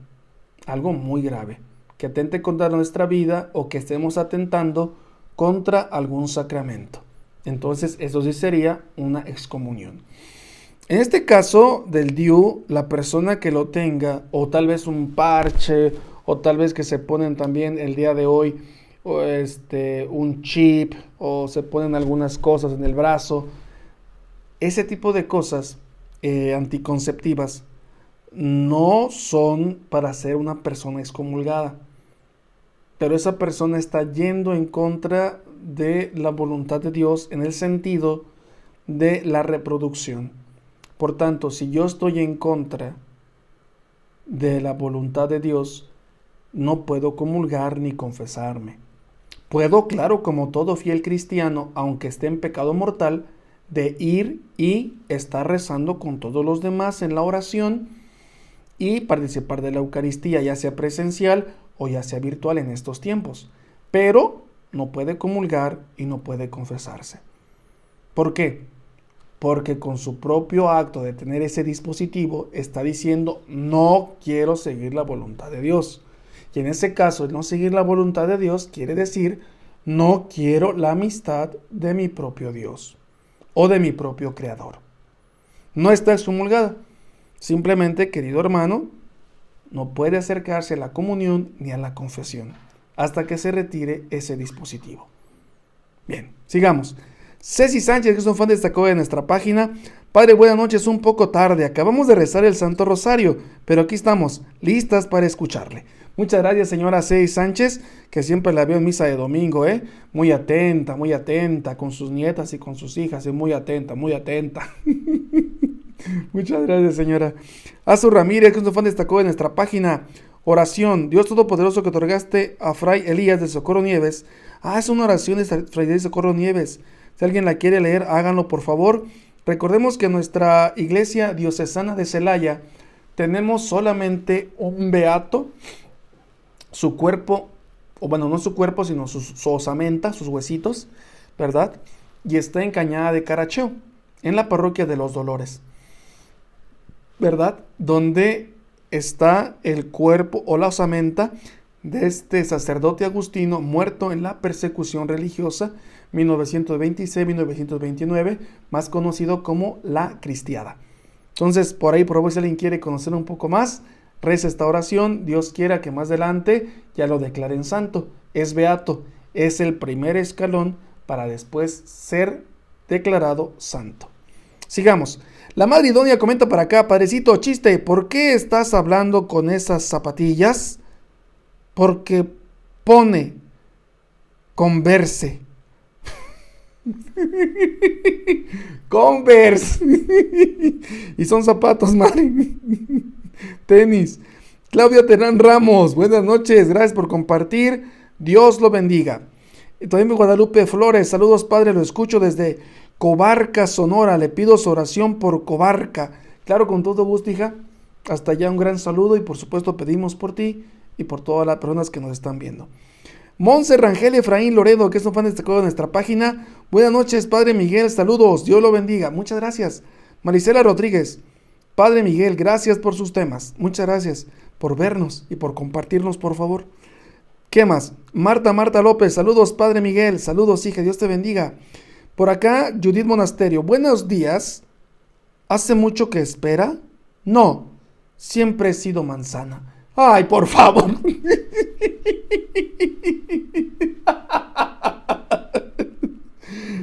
algo muy grave, que atente contra nuestra vida o que estemos atentando contra algún sacramento. Entonces eso sí sería una excomunión. En este caso del DIU, la persona que lo tenga, o tal vez un parche, o tal vez que se ponen también el día de hoy un chip, o se ponen algunas cosas en el brazo, ese tipo de cosas anticonceptivas no son para ser una persona excomulgada. Pero esa persona está yendo en contra de la voluntad de Dios en el sentido de la reproducción. Por tanto, si yo estoy en contra de la voluntad de Dios, no puedo comulgar ni confesarme. Puedo, claro, como todo fiel cristiano, aunque esté en pecado mortal, de ir y estar rezando con todos los demás en la oración y participar de la Eucaristía, ya sea presencial o ya sea virtual en estos tiempos, pero no puede comulgar y no puede confesarse. ¿Por qué? Porque con su propio acto de tener ese dispositivo está diciendo no quiero seguir la voluntad de Dios. Y en ese caso, el no seguir la voluntad de Dios quiere decir no quiero la amistad de mi propio Dios o de mi propio Creador. No está excomulgada. Simplemente, querido hermano, no puede acercarse a la comunión ni a la confesión. hasta que se retire ese dispositivo. Bien, sigamos. Ceci Sánchez, que es un fan destacado de nuestra página. Padre, buenas noches, un poco tarde. Acabamos de rezar el Santo Rosario, pero aquí estamos, listas para escucharle. Muchas gracias, señora Ceci Sánchez, que siempre la veo en misa de domingo, muy atenta con sus nietas y con sus hijas, muy atenta. Muchas gracias, señora. Azur Ramírez, que es un fan destacado de nuestra página. Oración, Dios Todopoderoso, que otorgaste a Fray Elías de Socorro Nieves. Es una oración de Fray Elías de Socorro Nieves. Si alguien la quiere leer, háganlo por favor. Recordemos que en nuestra iglesia diocesana de Celaya tenemos solamente un beato, su cuerpo, o bueno, no su cuerpo, sino su osamenta, sus huesitos, ¿verdad? Y está en Cañada de Caracheo, en la parroquia de los Dolores, ¿verdad? Donde está el cuerpo o la osamenta de este sacerdote agustino muerto en la persecución religiosa 1926-1929, más conocido como la Cristiada. Entonces, por ahí, si alguien quiere conocer un poco más, reza esta oración. Dios quiera que más adelante ya lo declaren santo. Es beato, es el primer escalón para después ser declarado santo. Sigamos. La Madre Idonia comenta para acá: padrecito, chiste, ¿por qué estás hablando con esas zapatillas? Porque pone Converse. Converse. Y son zapatos, madre. Tenis. Claudia Terán Ramos, buenas noches, gracias por compartir, Dios lo bendiga. También Guadalupe Flores, saludos padre, lo escucho desde Cobarca, Sonora, le pido su oración por Cobarca. Claro, con todo gusto, hija, hasta allá un gran saludo y por supuesto pedimos por ti y por todas las personas que nos están viendo. Monse Rangel Efraín Loredo, que es un fan destacado de nuestra página. Buenas noches, Padre Miguel, saludos, Dios lo bendiga. Muchas gracias. Marisela Rodríguez, Padre Miguel, gracias por sus temas. Muchas gracias por vernos y por compartirnos, por favor. ¿Qué más? Marta López, saludos, Padre Miguel, saludos, hija, Dios te bendiga. Por acá, Judith Monasterio, buenos días. ¿Hace mucho que espera? No, siempre he sido manzana. Ay, por favor.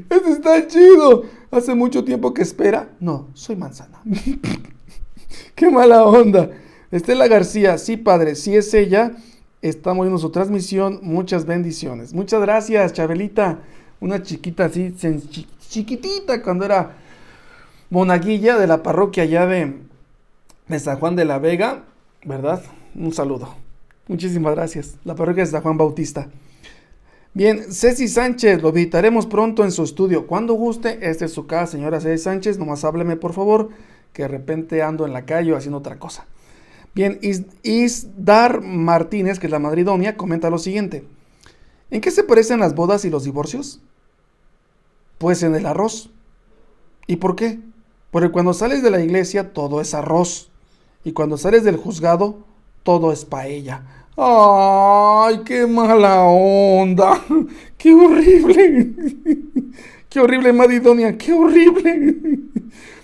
Eso está chido. ¿Hace mucho tiempo que espera? No, soy manzana. Qué mala onda. Estela García, sí, padre, sí es ella. Estamos viendo su transmisión. Muchas bendiciones. Muchas gracias, Chabelita. Una chiquita así, chiquitita, cuando era monaguilla de la parroquia allá de San Juan de la Vega, ¿verdad? Un saludo. Muchísimas gracias. La parroquia de San Juan Bautista. Bien, Ceci Sánchez, lo visitaremos pronto en su estudio. Cuando guste, esta es su casa, señora Ceci Sánchez. Nomás hábleme, por favor, que de repente ando en la calle o haciendo otra cosa. Bien, Isdar Martínez, que es la Madre Idonia, comenta lo siguiente. ¿En qué se parecen las bodas y los divorcios? Pues en el arroz. ¿Y por qué? Porque cuando sales de la iglesia, todo es arroz. Y cuando sales del juzgado, todo es paella. ¡Ay, qué mala onda! ¡Qué horrible! ¡Qué horrible, Madre Idonia! ¡Qué horrible!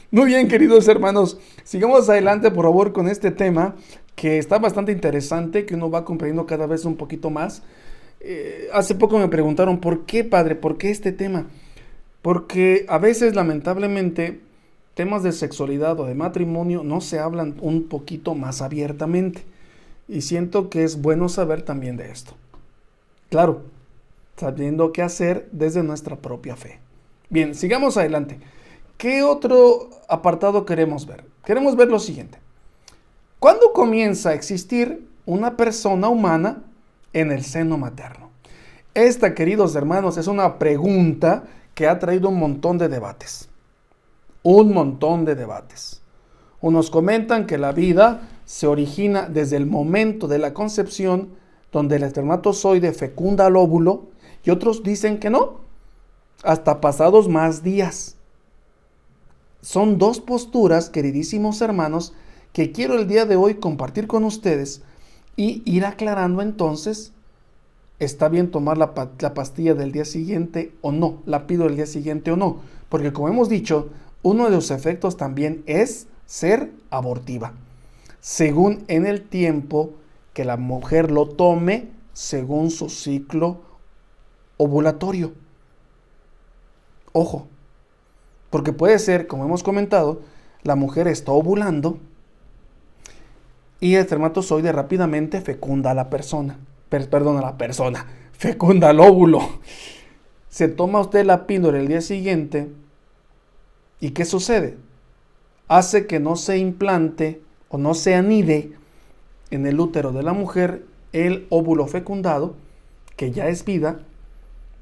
Muy bien, queridos hermanos, sigamos adelante, por favor, con este tema que está bastante interesante, que uno va comprendiendo cada vez un poquito más. Hace poco me preguntaron, ¿por qué, padre? ¿Por qué este tema? Porque a veces, lamentablemente, temas de sexualidad o de matrimonio no se hablan un poquito más abiertamente. Y siento que es bueno saber también de esto. Claro, sabiendo qué hacer desde nuestra propia fe. Bien, sigamos adelante. ¿Qué otro apartado queremos ver? Queremos ver lo siguiente. ¿Cuándo comienza a existir una persona humana en el seno materno? Esta, queridos hermanos, es una pregunta que ha traído un montón de debates. Un montón de debates. Unos comentan que la vida se origina desde el momento de la concepción, donde el espermatozoide fecunda al óvulo, y otros dicen que no, hasta pasados más días. Son dos posturas, queridísimos hermanos, que quiero el día de hoy compartir con ustedes y ir aclarando entonces, ¿está bien tomar la pastilla del día siguiente o no? ¿La pido el día siguiente o no? Porque como hemos dicho, uno de los efectos también es ser abortiva. Según en el tiempo que la mujer lo tome, según su ciclo ovulatorio. Ojo, porque puede ser, como hemos comentado, la mujer está ovulando y el espermatozoide rápidamente fecunda a la persona. Fecunda al óvulo. Se toma usted la píldora el día siguiente y ¿qué sucede? Hace que no se implante o no se anide en el útero de la mujer el óvulo fecundado, que ya es vida,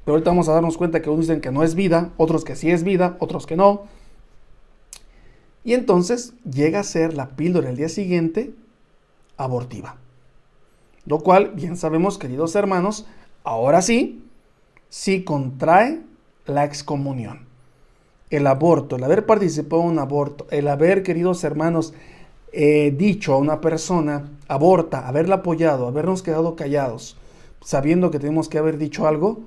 pero ahorita vamos a darnos cuenta que unos dicen que no es vida, otros que sí es vida, otros que no. Y entonces llega a ser la píldora el día siguiente abortiva. Lo cual, bien sabemos, queridos hermanos, ahora sí contrae la excomunión. El aborto, el haber participado en un aborto, el haber, queridos hermanos, dicho a una persona, aborta, haberla apoyado, habernos quedado callados, sabiendo que tenemos que haber dicho algo,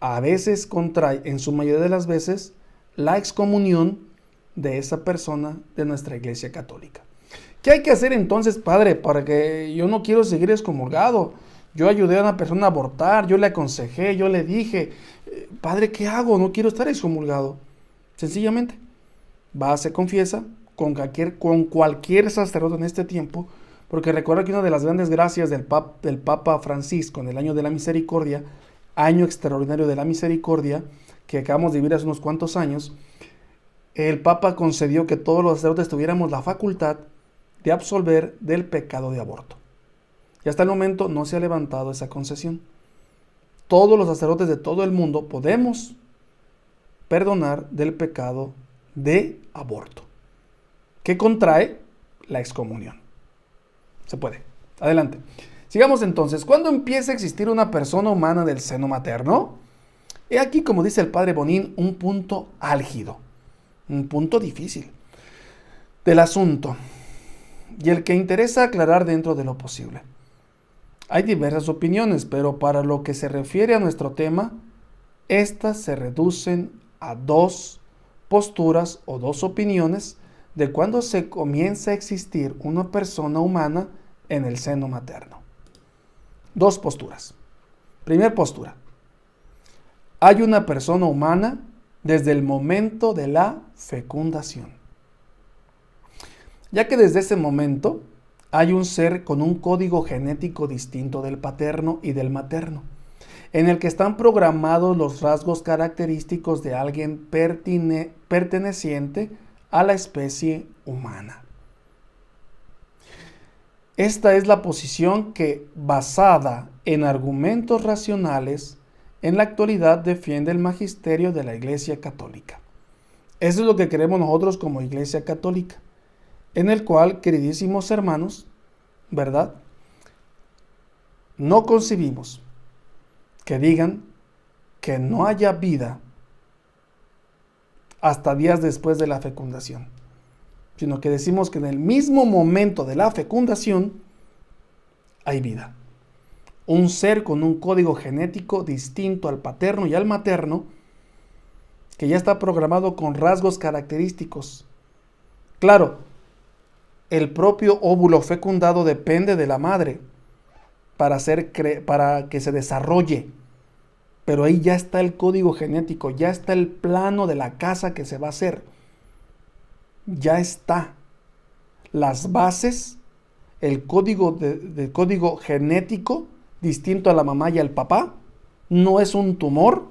a veces contrae, en su mayoría de las veces, la excomunión de esa persona de nuestra Iglesia Católica. ¿Qué hay que hacer entonces, padre, para que yo no quiero seguir excomulgado? Yo ayudé a una persona a abortar, yo le aconsejé, yo le dije, padre, ¿qué hago? No quiero estar excomulgado. Sencillamente, va, se confiesa con cualquier sacerdote en este tiempo, porque recuerda que una de las grandes gracias del Papa Francisco en el año de la misericordia, año extraordinario de la misericordia, que acabamos de vivir hace unos cuantos años, el Papa concedió que todos los sacerdotes tuviéramos la facultad de absolver del pecado de aborto. Y hasta el momento no se ha levantado esa concesión. Todos los sacerdotes de todo el mundo podemos perdonar del pecado de aborto, que contrae la excomunión. Se puede. Adelante. Sigamos entonces. ¿Cuándo empieza a existir una persona humana del seno materno? He aquí, como dice el padre Bonín, un punto álgido, un punto difícil del asunto, y el que interesa aclarar dentro de lo posible. Hay diversas opiniones, pero para lo que se refiere a nuestro tema, estas se reducen a dos posturas o dos opiniones de cuándo se comienza a existir una persona humana en el seno materno. Dos posturas. Primera postura. Hay una persona humana desde el momento de la fecundación, ya que desde ese momento hay un ser con un código genético distinto del paterno y del materno, en el que están programados los rasgos característicos de alguien perteneciente a la especie humana. Esta es la posición que, basada en argumentos racionales, en la actualidad defiende el magisterio de la Iglesia Católica. Eso es lo que queremos nosotros como Iglesia Católica, en el cual, queridísimos hermanos, ¿verdad?, no concebimos que digan que no haya vida hasta días después de la fecundación, sino que decimos que en el mismo momento de la fecundación hay vida. Un ser con un código genético distinto al paterno y al materno, que ya está programado con rasgos característicos. Claro, el propio óvulo fecundado depende de la madre para que se desarrolle, pero ahí ya está el código genético, ya está el plano de la casa que se va a hacer, ya está las bases, el código código genético distinto a la mamá y al papá, no es un tumor,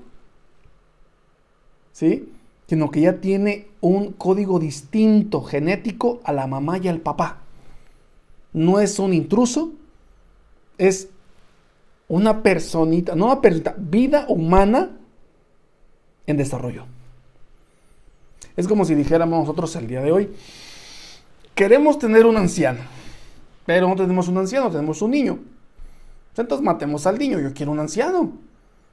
¿sí?, sino que ya tiene un código distinto genético a la mamá y al papá. No es un intruso, es una personita, no una personita, vida humana en desarrollo. Es como si dijéramos nosotros el día de hoy, queremos tener un anciano, pero no tenemos un anciano, tenemos un niño. Entonces matemos al niño, yo quiero un anciano.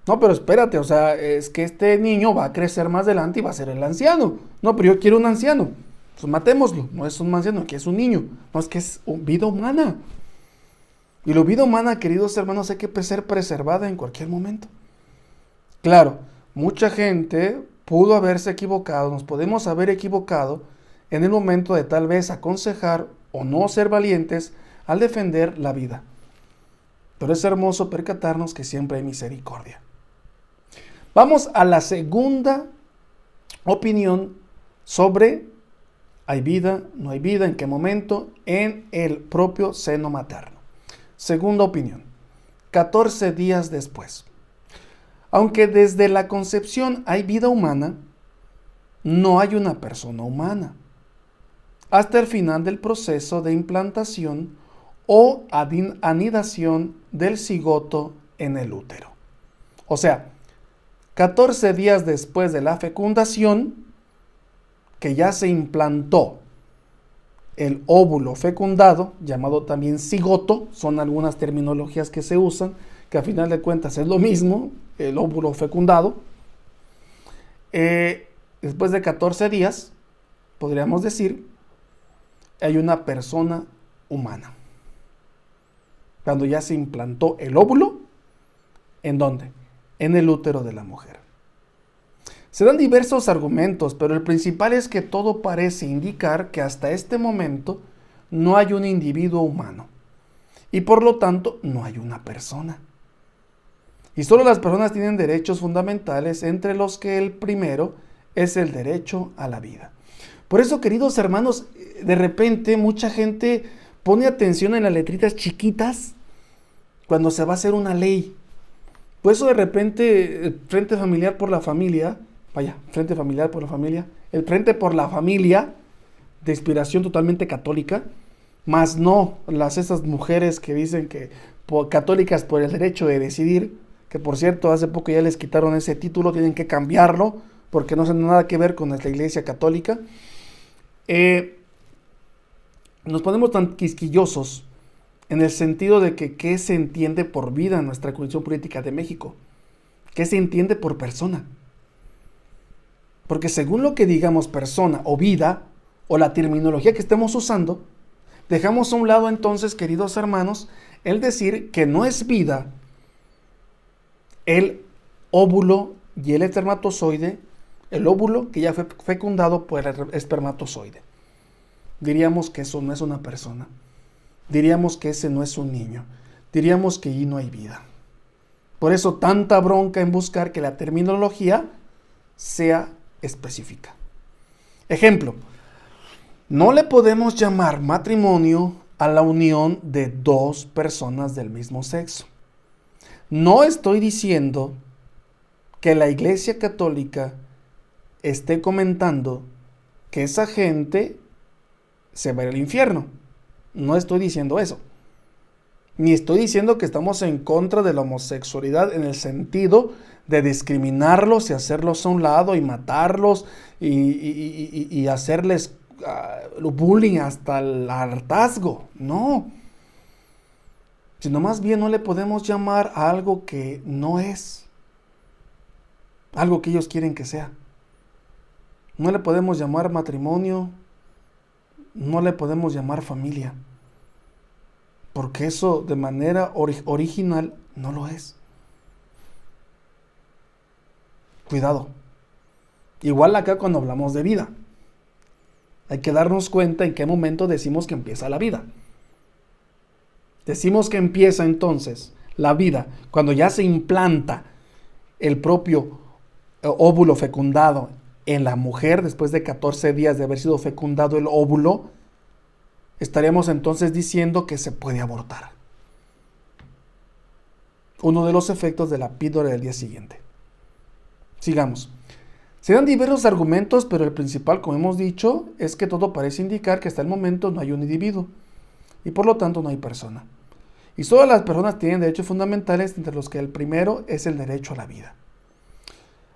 No, pero espérate, o sea, es que este niño va a crecer más adelante y va a ser el anciano. No, pero yo quiero un anciano. Pues matémoslo. No es un anciano, que es un niño. No, es que es vida humana. Y la vida humana, queridos hermanos, hay que ser preservada en cualquier momento. Claro, mucha gente pudo haberse equivocado, nos podemos haber equivocado en el momento de tal vez aconsejar o no ser valientes al defender la vida. Pero es hermoso percatarnos que siempre hay misericordia. Vamos a la segunda opinión sobre ¿hay vida? ¿No hay vida? ¿En qué momento? En el propio seno materno. Segunda opinión, 14 días después. Aunque desde la concepción hay vida humana, no hay una persona humana hasta el final del proceso de implantación o anidación del cigoto en el útero. O sea, 14 días después de la fecundación, que ya se implantó el óvulo fecundado, llamado también cigoto, son algunas terminologías que se usan, que a final de cuentas es lo mismo, el óvulo fecundado. Después de 14 días, podríamos decir, hay una persona humana. Cuando ya se implantó el óvulo, ¿en dónde? En el útero de la mujer. Se dan diversos argumentos, pero el principal es que todo parece indicar que hasta este momento no hay un individuo humano y por lo tanto no hay una persona. Y solo las personas tienen derechos fundamentales, entre los que el primero es el derecho a la vida. Por eso, queridos hermanos, de repente mucha gente pone atención en las letritas chiquitas cuando se va a hacer una ley. Por eso de repente el Frente Familiar por la Familia, Frente Familiar por la Familia, el Frente por la Familia, de inspiración totalmente católica, más no esas mujeres que dicen que católicas por el derecho de decidir, que por cierto hace poco ya les quitaron ese título, tienen que cambiarlo, porque no tiene nada que ver con nuestra Iglesia Católica. Nos ponemos tan quisquillosos en el sentido de que ¿qué se entiende por vida en nuestra Constitución Política de México? ¿Qué se entiende por persona? Porque según lo que digamos persona o vida, o la terminología que estemos usando, dejamos a un lado entonces, queridos hermanos, el decir que no es vida el óvulo y el espermatozoide, el óvulo que ya fue fecundado por el espermatozoide. Diríamos que eso no es una persona. Diríamos que ese no es un niño. Diríamos que allí no hay vida. Por eso tanta bronca en buscar que la terminología sea específica. Ejemplo, no le podemos llamar matrimonio a la unión de dos personas del mismo sexo. No estoy diciendo que la Iglesia Católica esté comentando que esa gente se va al infierno. No estoy diciendo eso. Ni estoy diciendo que estamos en contra de la homosexualidad en el sentido de discriminarlos y hacerlos a un lado y matarlos y hacerles bullying hasta el hartazgo. No. Sino más bien no le podemos llamar a algo que no es. Algo que ellos quieren que sea. No le podemos llamar matrimonio. No le podemos llamar familia. Porque eso de manera original no lo es. Cuidado. Igual acá cuando hablamos de vida. Hay que darnos cuenta en qué momento decimos que empieza la vida. Decimos que empieza entonces la vida cuando ya se implanta el propio óvulo fecundado en la mujer después de 14 días de haber sido fecundado el óvulo. Estaríamos entonces diciendo que se puede abortar. Uno de los efectos de la píldora del día siguiente. Sigamos. Se dan diversos argumentos, pero el principal, como hemos dicho, es que todo parece indicar que hasta el momento no hay un individuo y por lo tanto no hay persona. Y solo las personas tienen derechos fundamentales, entre los que el primero es el derecho a la vida.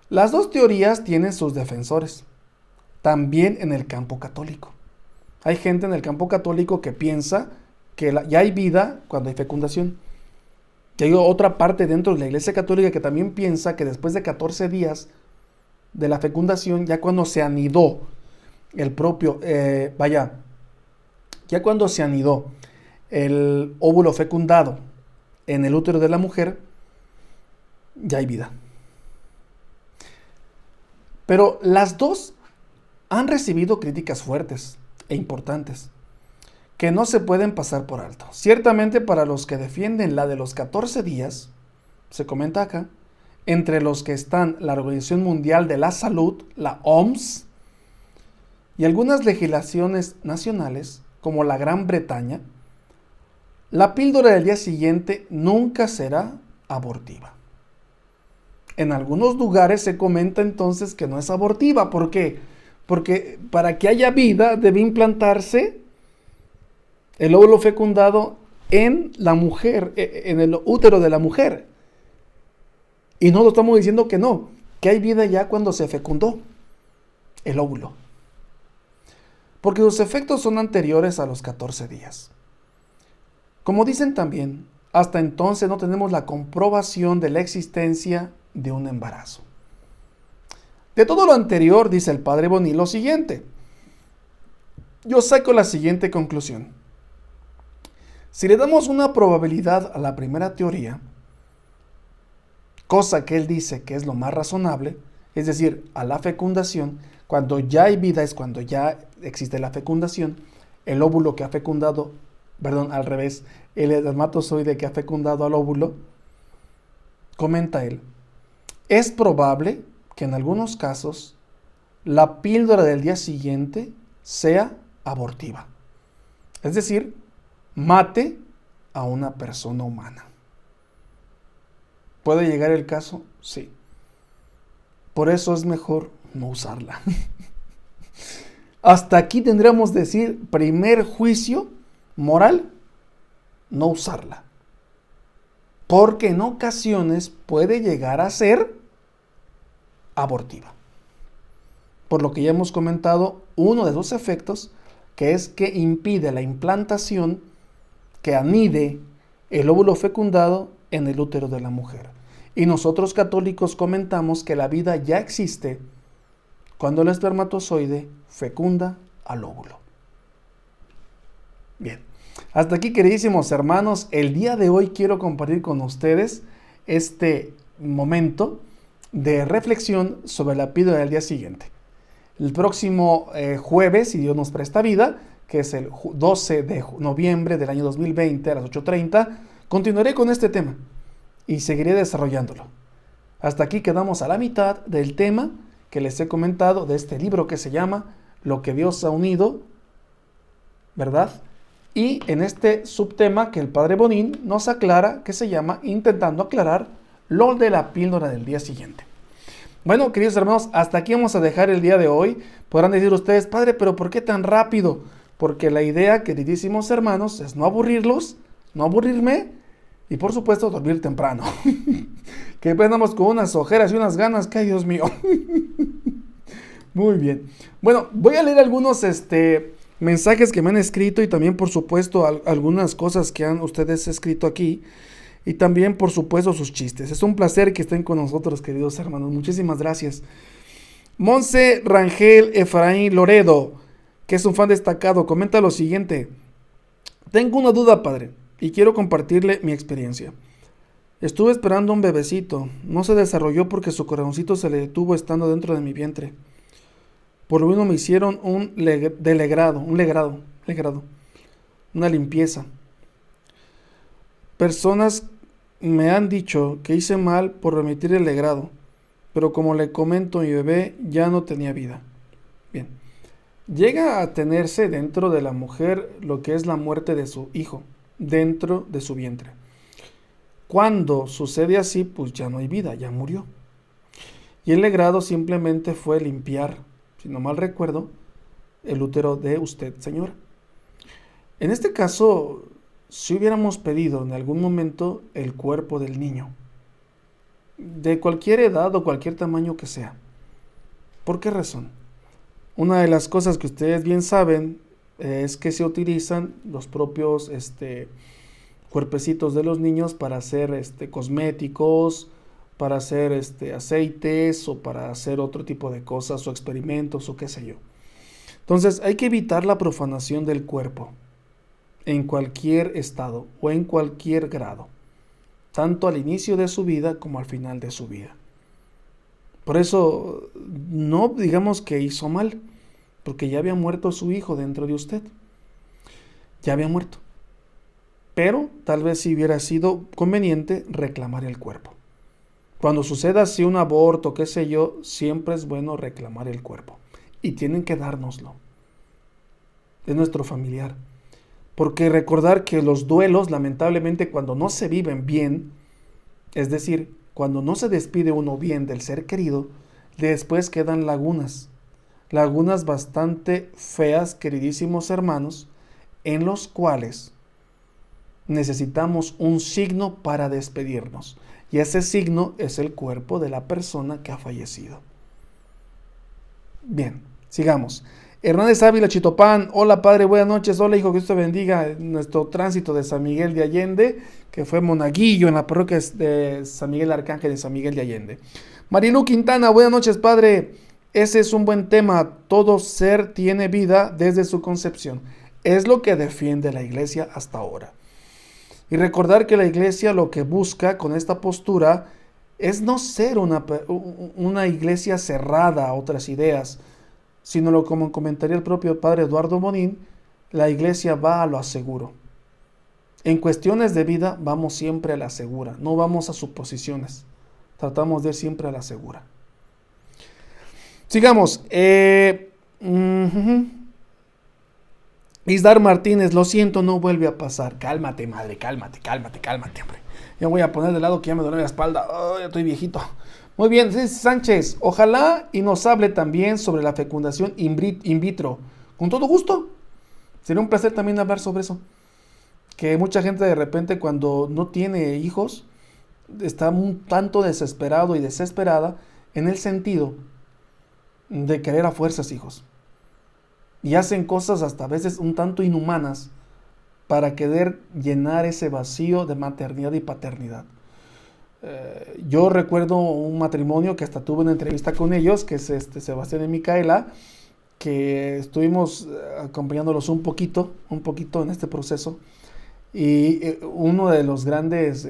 Las dos teorías tienen sus defensores, también en el campo católico. Hay gente en el campo católico que piensa que ya hay vida cuando hay fecundación. Y hay otra parte dentro de la Iglesia Católica que también piensa que después de 14 días de la fecundación, ya cuando se anidó el propio, ya cuando se anidó el óvulo fecundado en el útero de la mujer, ya hay vida. Pero las dos han recibido críticas fuertes e importantes. que no se pueden pasar por alto. Ciertamente para los que defienden la de los 14 días, se comenta acá, entre los que están la Organización Mundial de la Salud, la OMS, y algunas legislaciones nacionales, como la Gran Bretaña, la píldora del día siguiente nunca será abortiva. En algunos lugares se comenta entonces que no es abortiva. ¿Por qué? Porque para que haya vida debe implantarse el óvulo fecundado en la mujer, en el útero de la mujer. Y no lo estamos diciendo que no, que hay vida ya cuando se fecundó el óvulo. Porque sus efectos son anteriores a los 14 días. Como dicen también, hasta entonces no tenemos la comprobación de la existencia de un embarazo. De todo lo anterior, dice el padre Bonín lo siguiente. Yo saco la siguiente conclusión. Si le damos una probabilidad a la primera teoría, cosa que él dice que es lo más razonable, es decir, a la fecundación, cuando ya hay vida es cuando ya existe la fecundación, el óvulo que ha fecundado, al revés, el espermatozoide que ha fecundado al óvulo, comenta él, es probable que en algunos casos la píldora del día siguiente sea abortiva. Es decir, mate a una persona humana. ¿Puede llegar el caso? Sí. Por eso es mejor no usarla. Hasta aquí tendríamos que decir, primer juicio moral, no usarla. Porque en ocasiones puede llegar a ser abortiva. Por lo que ya hemos comentado, uno de sus efectos, que es que impide la implantación que anide el óvulo fecundado en el útero de la mujer. Y nosotros católicos comentamos que la vida ya existe cuando el espermatozoide fecunda al óvulo. Bien, hasta aquí, queridísimos hermanos, el día de hoy quiero compartir con ustedes este momento de reflexión sobre la píldora del día siguiente. El próximo jueves, si Dios nos presta vida, que es el 12 de noviembre del año 2020 a las 8:30, continuaré con este tema y seguiré desarrollándolo. Hasta aquí quedamos a la mitad del tema que les he comentado de este libro que se llama Lo que Dios ha unido, ¿verdad? Y en este subtema que el padre Bonín nos aclara, que se llama Intentando aclarar lo de la píldora del día siguiente. Bueno, queridos hermanos, hasta aquí vamos a dejar el día de hoy. Podrán decir ustedes, padre, pero ¿por qué tan rápido? Porque la idea, queridísimos hermanos, es no aburrirlos, no aburrirme y por supuesto dormir temprano. Que andamos con unas ojeras y unas ganas que, ay, Dios mío. Muy bien. Bueno, voy a leer algunos mensajes que me han escrito y también, por supuesto, algunas cosas que han ustedes escrito aquí. Y también, por supuesto, sus chistes. Es un placer que estén con nosotros, queridos hermanos. Muchísimas gracias. Monse Rangel Efraín Loredo, que es un fan destacado, comenta lo siguiente. Tengo una duda, padre, y quiero compartirle mi experiencia. Estuve esperando un bebecito. No se desarrolló porque su corazoncito se le detuvo estando dentro de mi vientre. Por lo menos me hicieron una limpieza. Personas me han dicho que hice mal por remitir el legrado, pero como le comento, mi bebé ya no tenía vida. Bien, llega a tenerse dentro de la mujer lo que es la muerte de su hijo, dentro de su vientre. Cuando sucede así, pues ya no hay vida, ya murió. Y el legrado simplemente fue limpiar, si no mal recuerdo, el útero de usted, señora. En este caso, si hubiéramos pedido en algún momento el cuerpo del niño, de cualquier edad o cualquier tamaño que sea, ¿por qué razón? Una de las cosas que ustedes bien saben es que se utilizan los propios cuerpecitos de los niños para hacer cosméticos, para hacer aceites o para hacer otro tipo de cosas o experimentos o qué sé yo. Entonces hay que evitar la profanación del cuerpo en cualquier estado o en cualquier grado, tanto al inicio de su vida como al final de su vida. Por eso no digamos que hizo mal, porque ya había muerto su hijo dentro de usted. ya había muerto. Pero tal vez sí hubiera sido conveniente reclamar el cuerpo. Cuando suceda así un aborto, qué sé yo, siempre es bueno reclamar el cuerpo. Y tienen que dárnoslo. Es nuestro familiar. Porque recordar que los duelos, lamentablemente, cuando no se viven bien, es decir, cuando no se despide uno bien del ser querido, después quedan lagunas. Lagunas bastante feas, queridísimos hermanos, en los cuales necesitamos un signo para despedirnos. Y ese signo es el cuerpo de la persona que ha fallecido. Bien, sigamos. Hernández Ávila Chitopán, hola padre, buenas noches, hola hijo, que Dios te bendiga en nuestro tránsito de San Miguel de Allende, que fue monaguillo en la parroquia de San Miguel Arcángel de San Miguel de Allende. Marilu Quintana, buenas noches padre, ese es un buen tema, todo ser tiene vida desde su concepción, es lo que defiende la iglesia hasta ahora. Y recordar que la iglesia lo que busca con esta postura es no ser una iglesia cerrada a otras ideas, sino como comentaría el propio padre Eduardo Monín, la iglesia va a lo seguro. En cuestiones de vida vamos siempre a la segura, no vamos a suposiciones, tratamos de ir siempre a la segura. Sigamos. Isdar Martínez, lo siento, no vuelve a pasar. Cálmate, madre, cálmate, hombre. Ya voy a poner de lado que ya me duele la espalda. Oh, ya estoy viejito. Muy bien, Sánchez, ojalá y nos hable también sobre la fecundación in vitro. Con todo gusto. Sería un placer también hablar sobre eso. Que mucha gente de repente cuando no tiene hijos está un tanto desesperado y desesperada en el sentido de querer a fuerzas hijos. Y hacen cosas hasta a veces un tanto inhumanas para querer llenar ese vacío de maternidad y paternidad. Yo recuerdo un matrimonio que hasta tuve una entrevista con ellos, que es Sebastián y Micaela, que estuvimos acompañándolos un poquito en este proceso. Y uno de los grandes,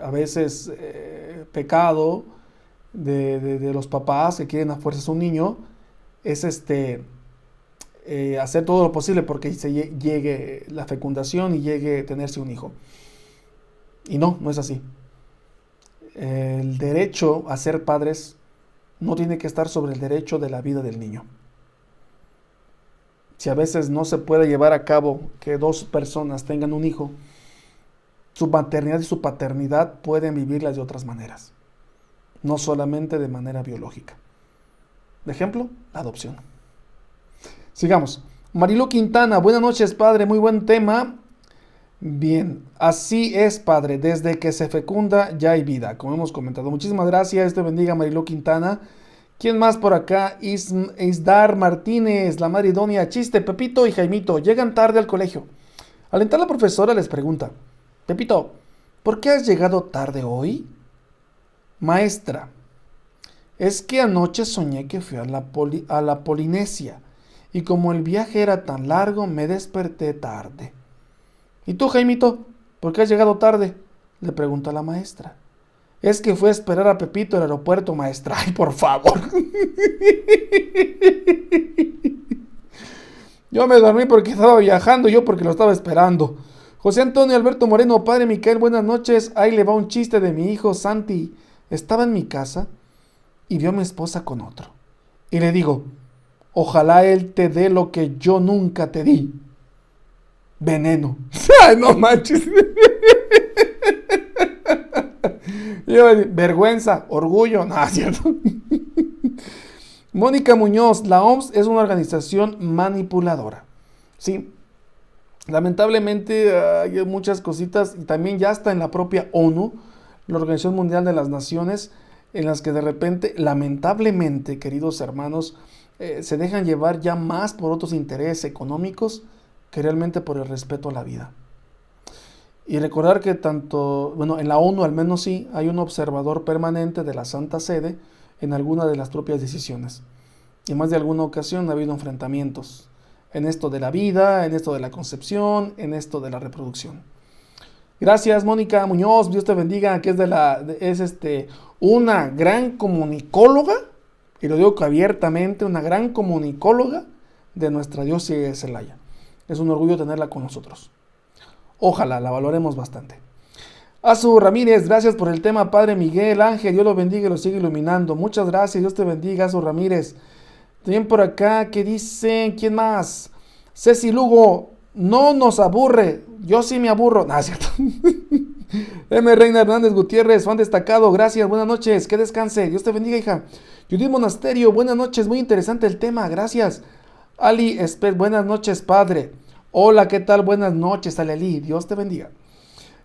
a veces, pecado de los papás que quieren a fuerzas un niño, es hacer todo lo posible porque se llegue la fecundación y llegue a tenerse un hijo. Y no es así. El derecho a ser padres no tiene que estar sobre el derecho de la vida del niño. Si a veces no se puede llevar a cabo que dos personas tengan un hijo, su maternidad y su paternidad pueden vivirlas de otras maneras, no solamente de manera biológica. De ejemplo, la adopción. Sigamos. Marilu Quintana, buenas noches, padre, muy buen tema. Bien, así es, padre, desde que se fecunda ya hay vida, como hemos comentado. Muchísimas gracias, Dios te bendiga, Marilu Quintana. ¿Quién más por acá? Isdar Martínez, la madre idónea, chiste, Pepito y Jaimito, llegan tarde al colegio. Al entrar la profesora les pregunta, Pepito, ¿por qué has llegado tarde hoy? Maestra, es que anoche soñé que fui a la Polinesia y como el viaje era tan largo me desperté tarde. ¿Y tú, Jaimito, por qué has llegado tarde?, le pregunta la maestra. Es que fue a esperar a Pepito al aeropuerto, maestra. ¡Ay, por favor! Yo me dormí porque estaba viajando, yo porque lo estaba esperando. José Antonio Alberto Moreno, padre Micael, buenas noches. Ahí le va un chiste de mi hijo Santi. Estaba en mi casa y vio a mi esposa con otro. Y le digo, ojalá él te dé lo que yo nunca te di. Veneno. ¡Ay, no manches! Vergüenza, orgullo, nada, ¿cierto? Mónica Muñoz, la OMS es una organización manipuladora. Sí, lamentablemente hay muchas cositas, y también ya está en la propia ONU, la Organización Mundial de las Naciones, en las que de repente, lamentablemente, queridos hermanos, se dejan llevar ya más por otros intereses económicos que realmente por el respeto a la vida. Y recordar que en la ONU al menos sí, hay un observador permanente de la Santa Sede en alguna de las propias decisiones. Y más de alguna ocasión ha habido enfrentamientos en esto de la vida, en esto de la concepción, en esto de la reproducción. Gracias, Mónica Muñoz, Dios te bendiga, que es una gran comunicóloga, y lo digo abiertamente, una gran comunicóloga de nuestra diócesis de Celaya. Es un orgullo tenerla con nosotros. Ojalá la valoremos bastante. Azu Ramírez, gracias por el tema, Padre Miguel Ángel, Dios lo bendiga y lo sigue iluminando. Muchas gracias, Dios te bendiga, Azu Ramírez. También por acá, ¿qué dicen? ¿Quién más? Ceci Lugo, no nos aburre, yo sí me aburro. No, es cierto. M. Reina Hernández Gutiérrez, fan destacado, gracias, buenas noches, que descanse, Dios te bendiga, hija. Judith Monasterio, buenas noches, muy interesante el tema, gracias. Ali Esper, buenas noches, padre. Hola, ¿qué tal? Buenas noches, Ali, Dios te bendiga.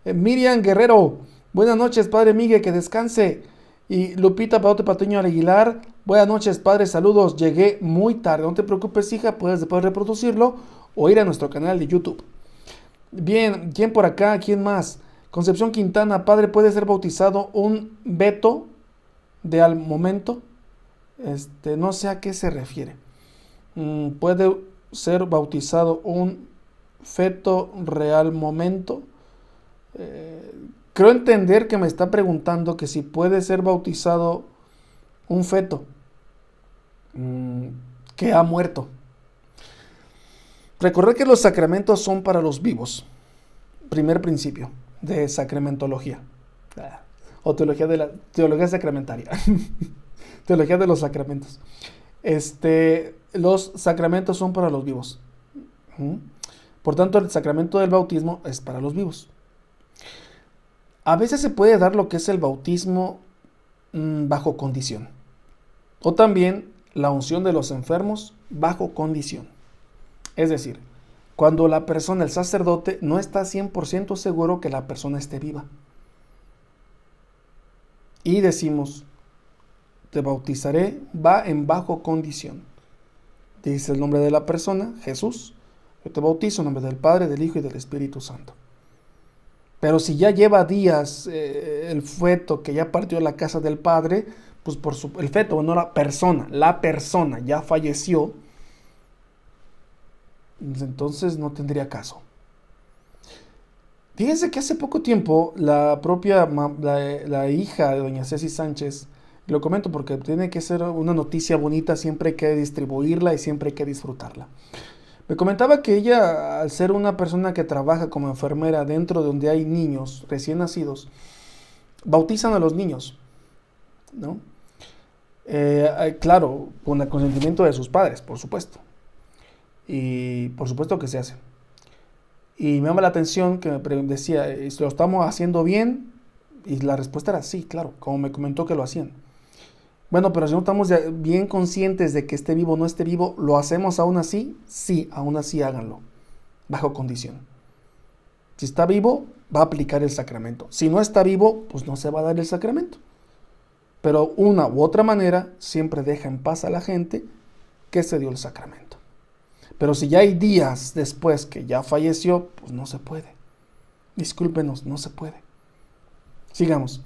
Miriam Guerrero, buenas noches, padre Miguel, que descanse. Y Lupita Paote Patiño Aguilar, buenas noches, padre, saludos, llegué muy tarde, no te preocupes, hija, puedes después reproducirlo o ir a nuestro canal de YouTube. Bien, ¿quién por acá? ¿Quién más? Concepción Quintana, padre, ¿puede ser bautizado un veto de al momento? No sé a qué se refiere. ¿Puede ser bautizado un feto real momento? Creo entender que me está preguntando que si puede ser bautizado un feto que ha muerto. Recordad que los sacramentos son para los vivos. Primer principio de sacramentología. O teología sacramentaria. Teología de los sacramentos. Los sacramentos son para los vivos. Por tanto, el sacramento del bautismo es para los vivos. A veces se puede dar lo que es el bautismo bajo condición. O también la unción de los enfermos bajo condición. Es decir, cuando la persona, el sacerdote, no está 100% seguro que la persona esté viva. Y decimos, te bautizaré, va en bajo condición. Dice el nombre de la persona, Jesús. Yo te bautizo en nombre del Padre, del Hijo y del Espíritu Santo. Pero si ya lleva días el feto que ya partió de la casa del padre, pues el feto, no la persona ya falleció, entonces no tendría caso. Fíjense que hace poco tiempo la hija de doña Ceci Sánchez, lo comento porque tiene que ser una noticia bonita, siempre hay que distribuirla y siempre hay que disfrutarla. Me comentaba que ella, al ser una persona que trabaja como enfermera dentro de donde hay niños recién nacidos, bautizan a los niños, ¿no? Claro, con el consentimiento de sus padres, por supuesto. Y por supuesto que se hace. Y me llama la atención que me decía, ¿lo estamos haciendo bien? Y la respuesta era sí, claro, como me comentó que lo hacían. Bueno, pero si no estamos bien conscientes de que esté vivo o no esté vivo, ¿lo hacemos aún así? Sí, aún así háganlo, bajo condición. Si está vivo, va a aplicar el sacramento. Si no está vivo, pues no se va a dar el sacramento. Pero una u otra manera, siempre deja en paz a la gente que se dio el sacramento. Pero si ya hay días después que ya falleció, pues no se puede. Discúlpenos, no se puede. Sigamos.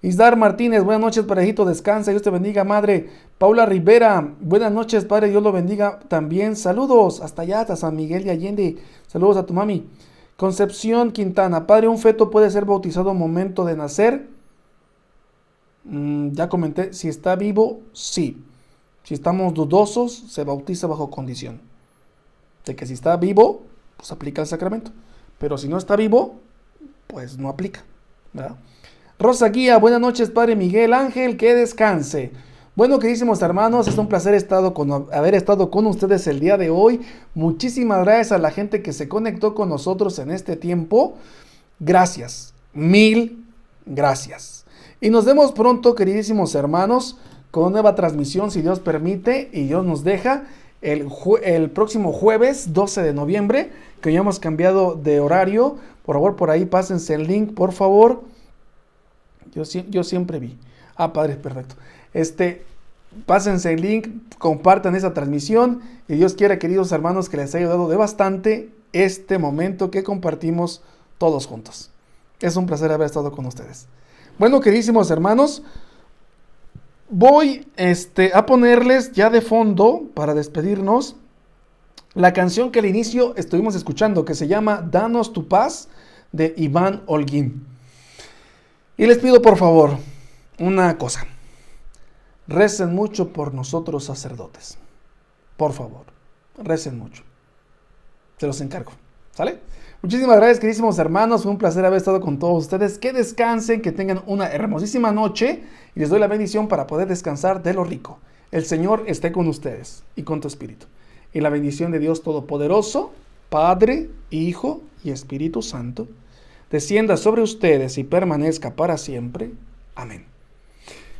Isdar Martínez, buenas noches, parejito, descansa, Dios te bendiga, madre. Paula Rivera, buenas noches, padre, Dios lo bendiga también. Saludos hasta allá, hasta San Miguel de Allende. Saludos a tu mami. Concepción Quintana, padre, ¿un feto puede ser bautizado al momento de nacer? Ya comenté, si está vivo, sí. Si estamos dudosos, se bautiza bajo condición. De que si está vivo, pues aplica el sacramento. Pero si no está vivo, pues no aplica, ¿verdad? Rosa Guía, buenas noches, padre Miguel Ángel, que descanse. Bueno, queridísimos hermanos, es un placer haber estado con ustedes el día de hoy. Muchísimas gracias a la gente que se conectó con nosotros en este tiempo. Gracias, mil gracias. Y nos vemos pronto, queridísimos hermanos, con una nueva transmisión, si Dios permite y Dios nos deja, el próximo jueves 12 de noviembre, que ya hemos cambiado de horario. Por favor, por ahí pásense el link, por favor. Yo siempre vi. Padre, perfecto. Pásense el link, compartan esa transmisión y Dios quiera, queridos hermanos, que les haya ayudado de bastante este momento que compartimos todos juntos. Es un placer haber estado con ustedes. Bueno, queridísimos hermanos, voy a ponerles ya de fondo, para despedirnos, la canción que al inicio estuvimos escuchando, que se llama Danos tu paz, de Iván Holguín. Y les pido por favor una cosa, recen mucho por nosotros sacerdotes, por favor, recen mucho. Se los encargo. ¿Sale? Muchísimas gracias, queridísimos hermanos. Fue un placer haber estado con todos ustedes. Que descansen, que tengan una hermosísima noche. Y les doy la bendición para poder descansar de lo rico. El Señor esté con ustedes y con tu espíritu. Y la bendición de Dios Todopoderoso, Padre, Hijo y Espíritu Santo, descienda sobre ustedes y permanezca para siempre. Amén.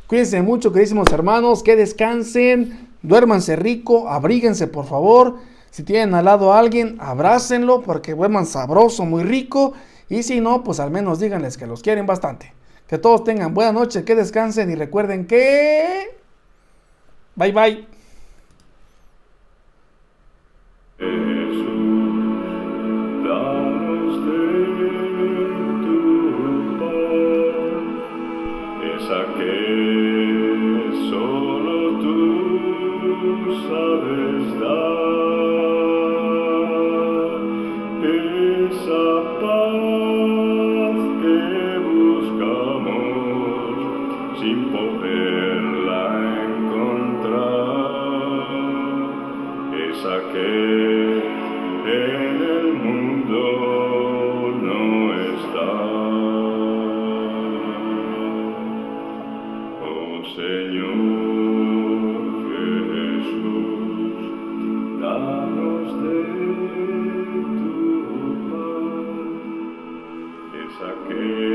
Cuídense mucho, queridísimos hermanos. Que descansen. Duérmanse rico. Abríguense, por favor. Si tienen al lado a alguien, abrácenlo porque duerman sabroso, muy rico. Y si no, pues al menos díganles que los quieren bastante. Que todos tengan buena noche, que descansen y recuerden que... Bye, bye. Jesús, danos de tu paz, esa que solo tú sabes dar, esa paz que buscamos sin poderla encontrar, esa que en el mundo no está. Oh Señor Jesús, danos de tu paz, esa que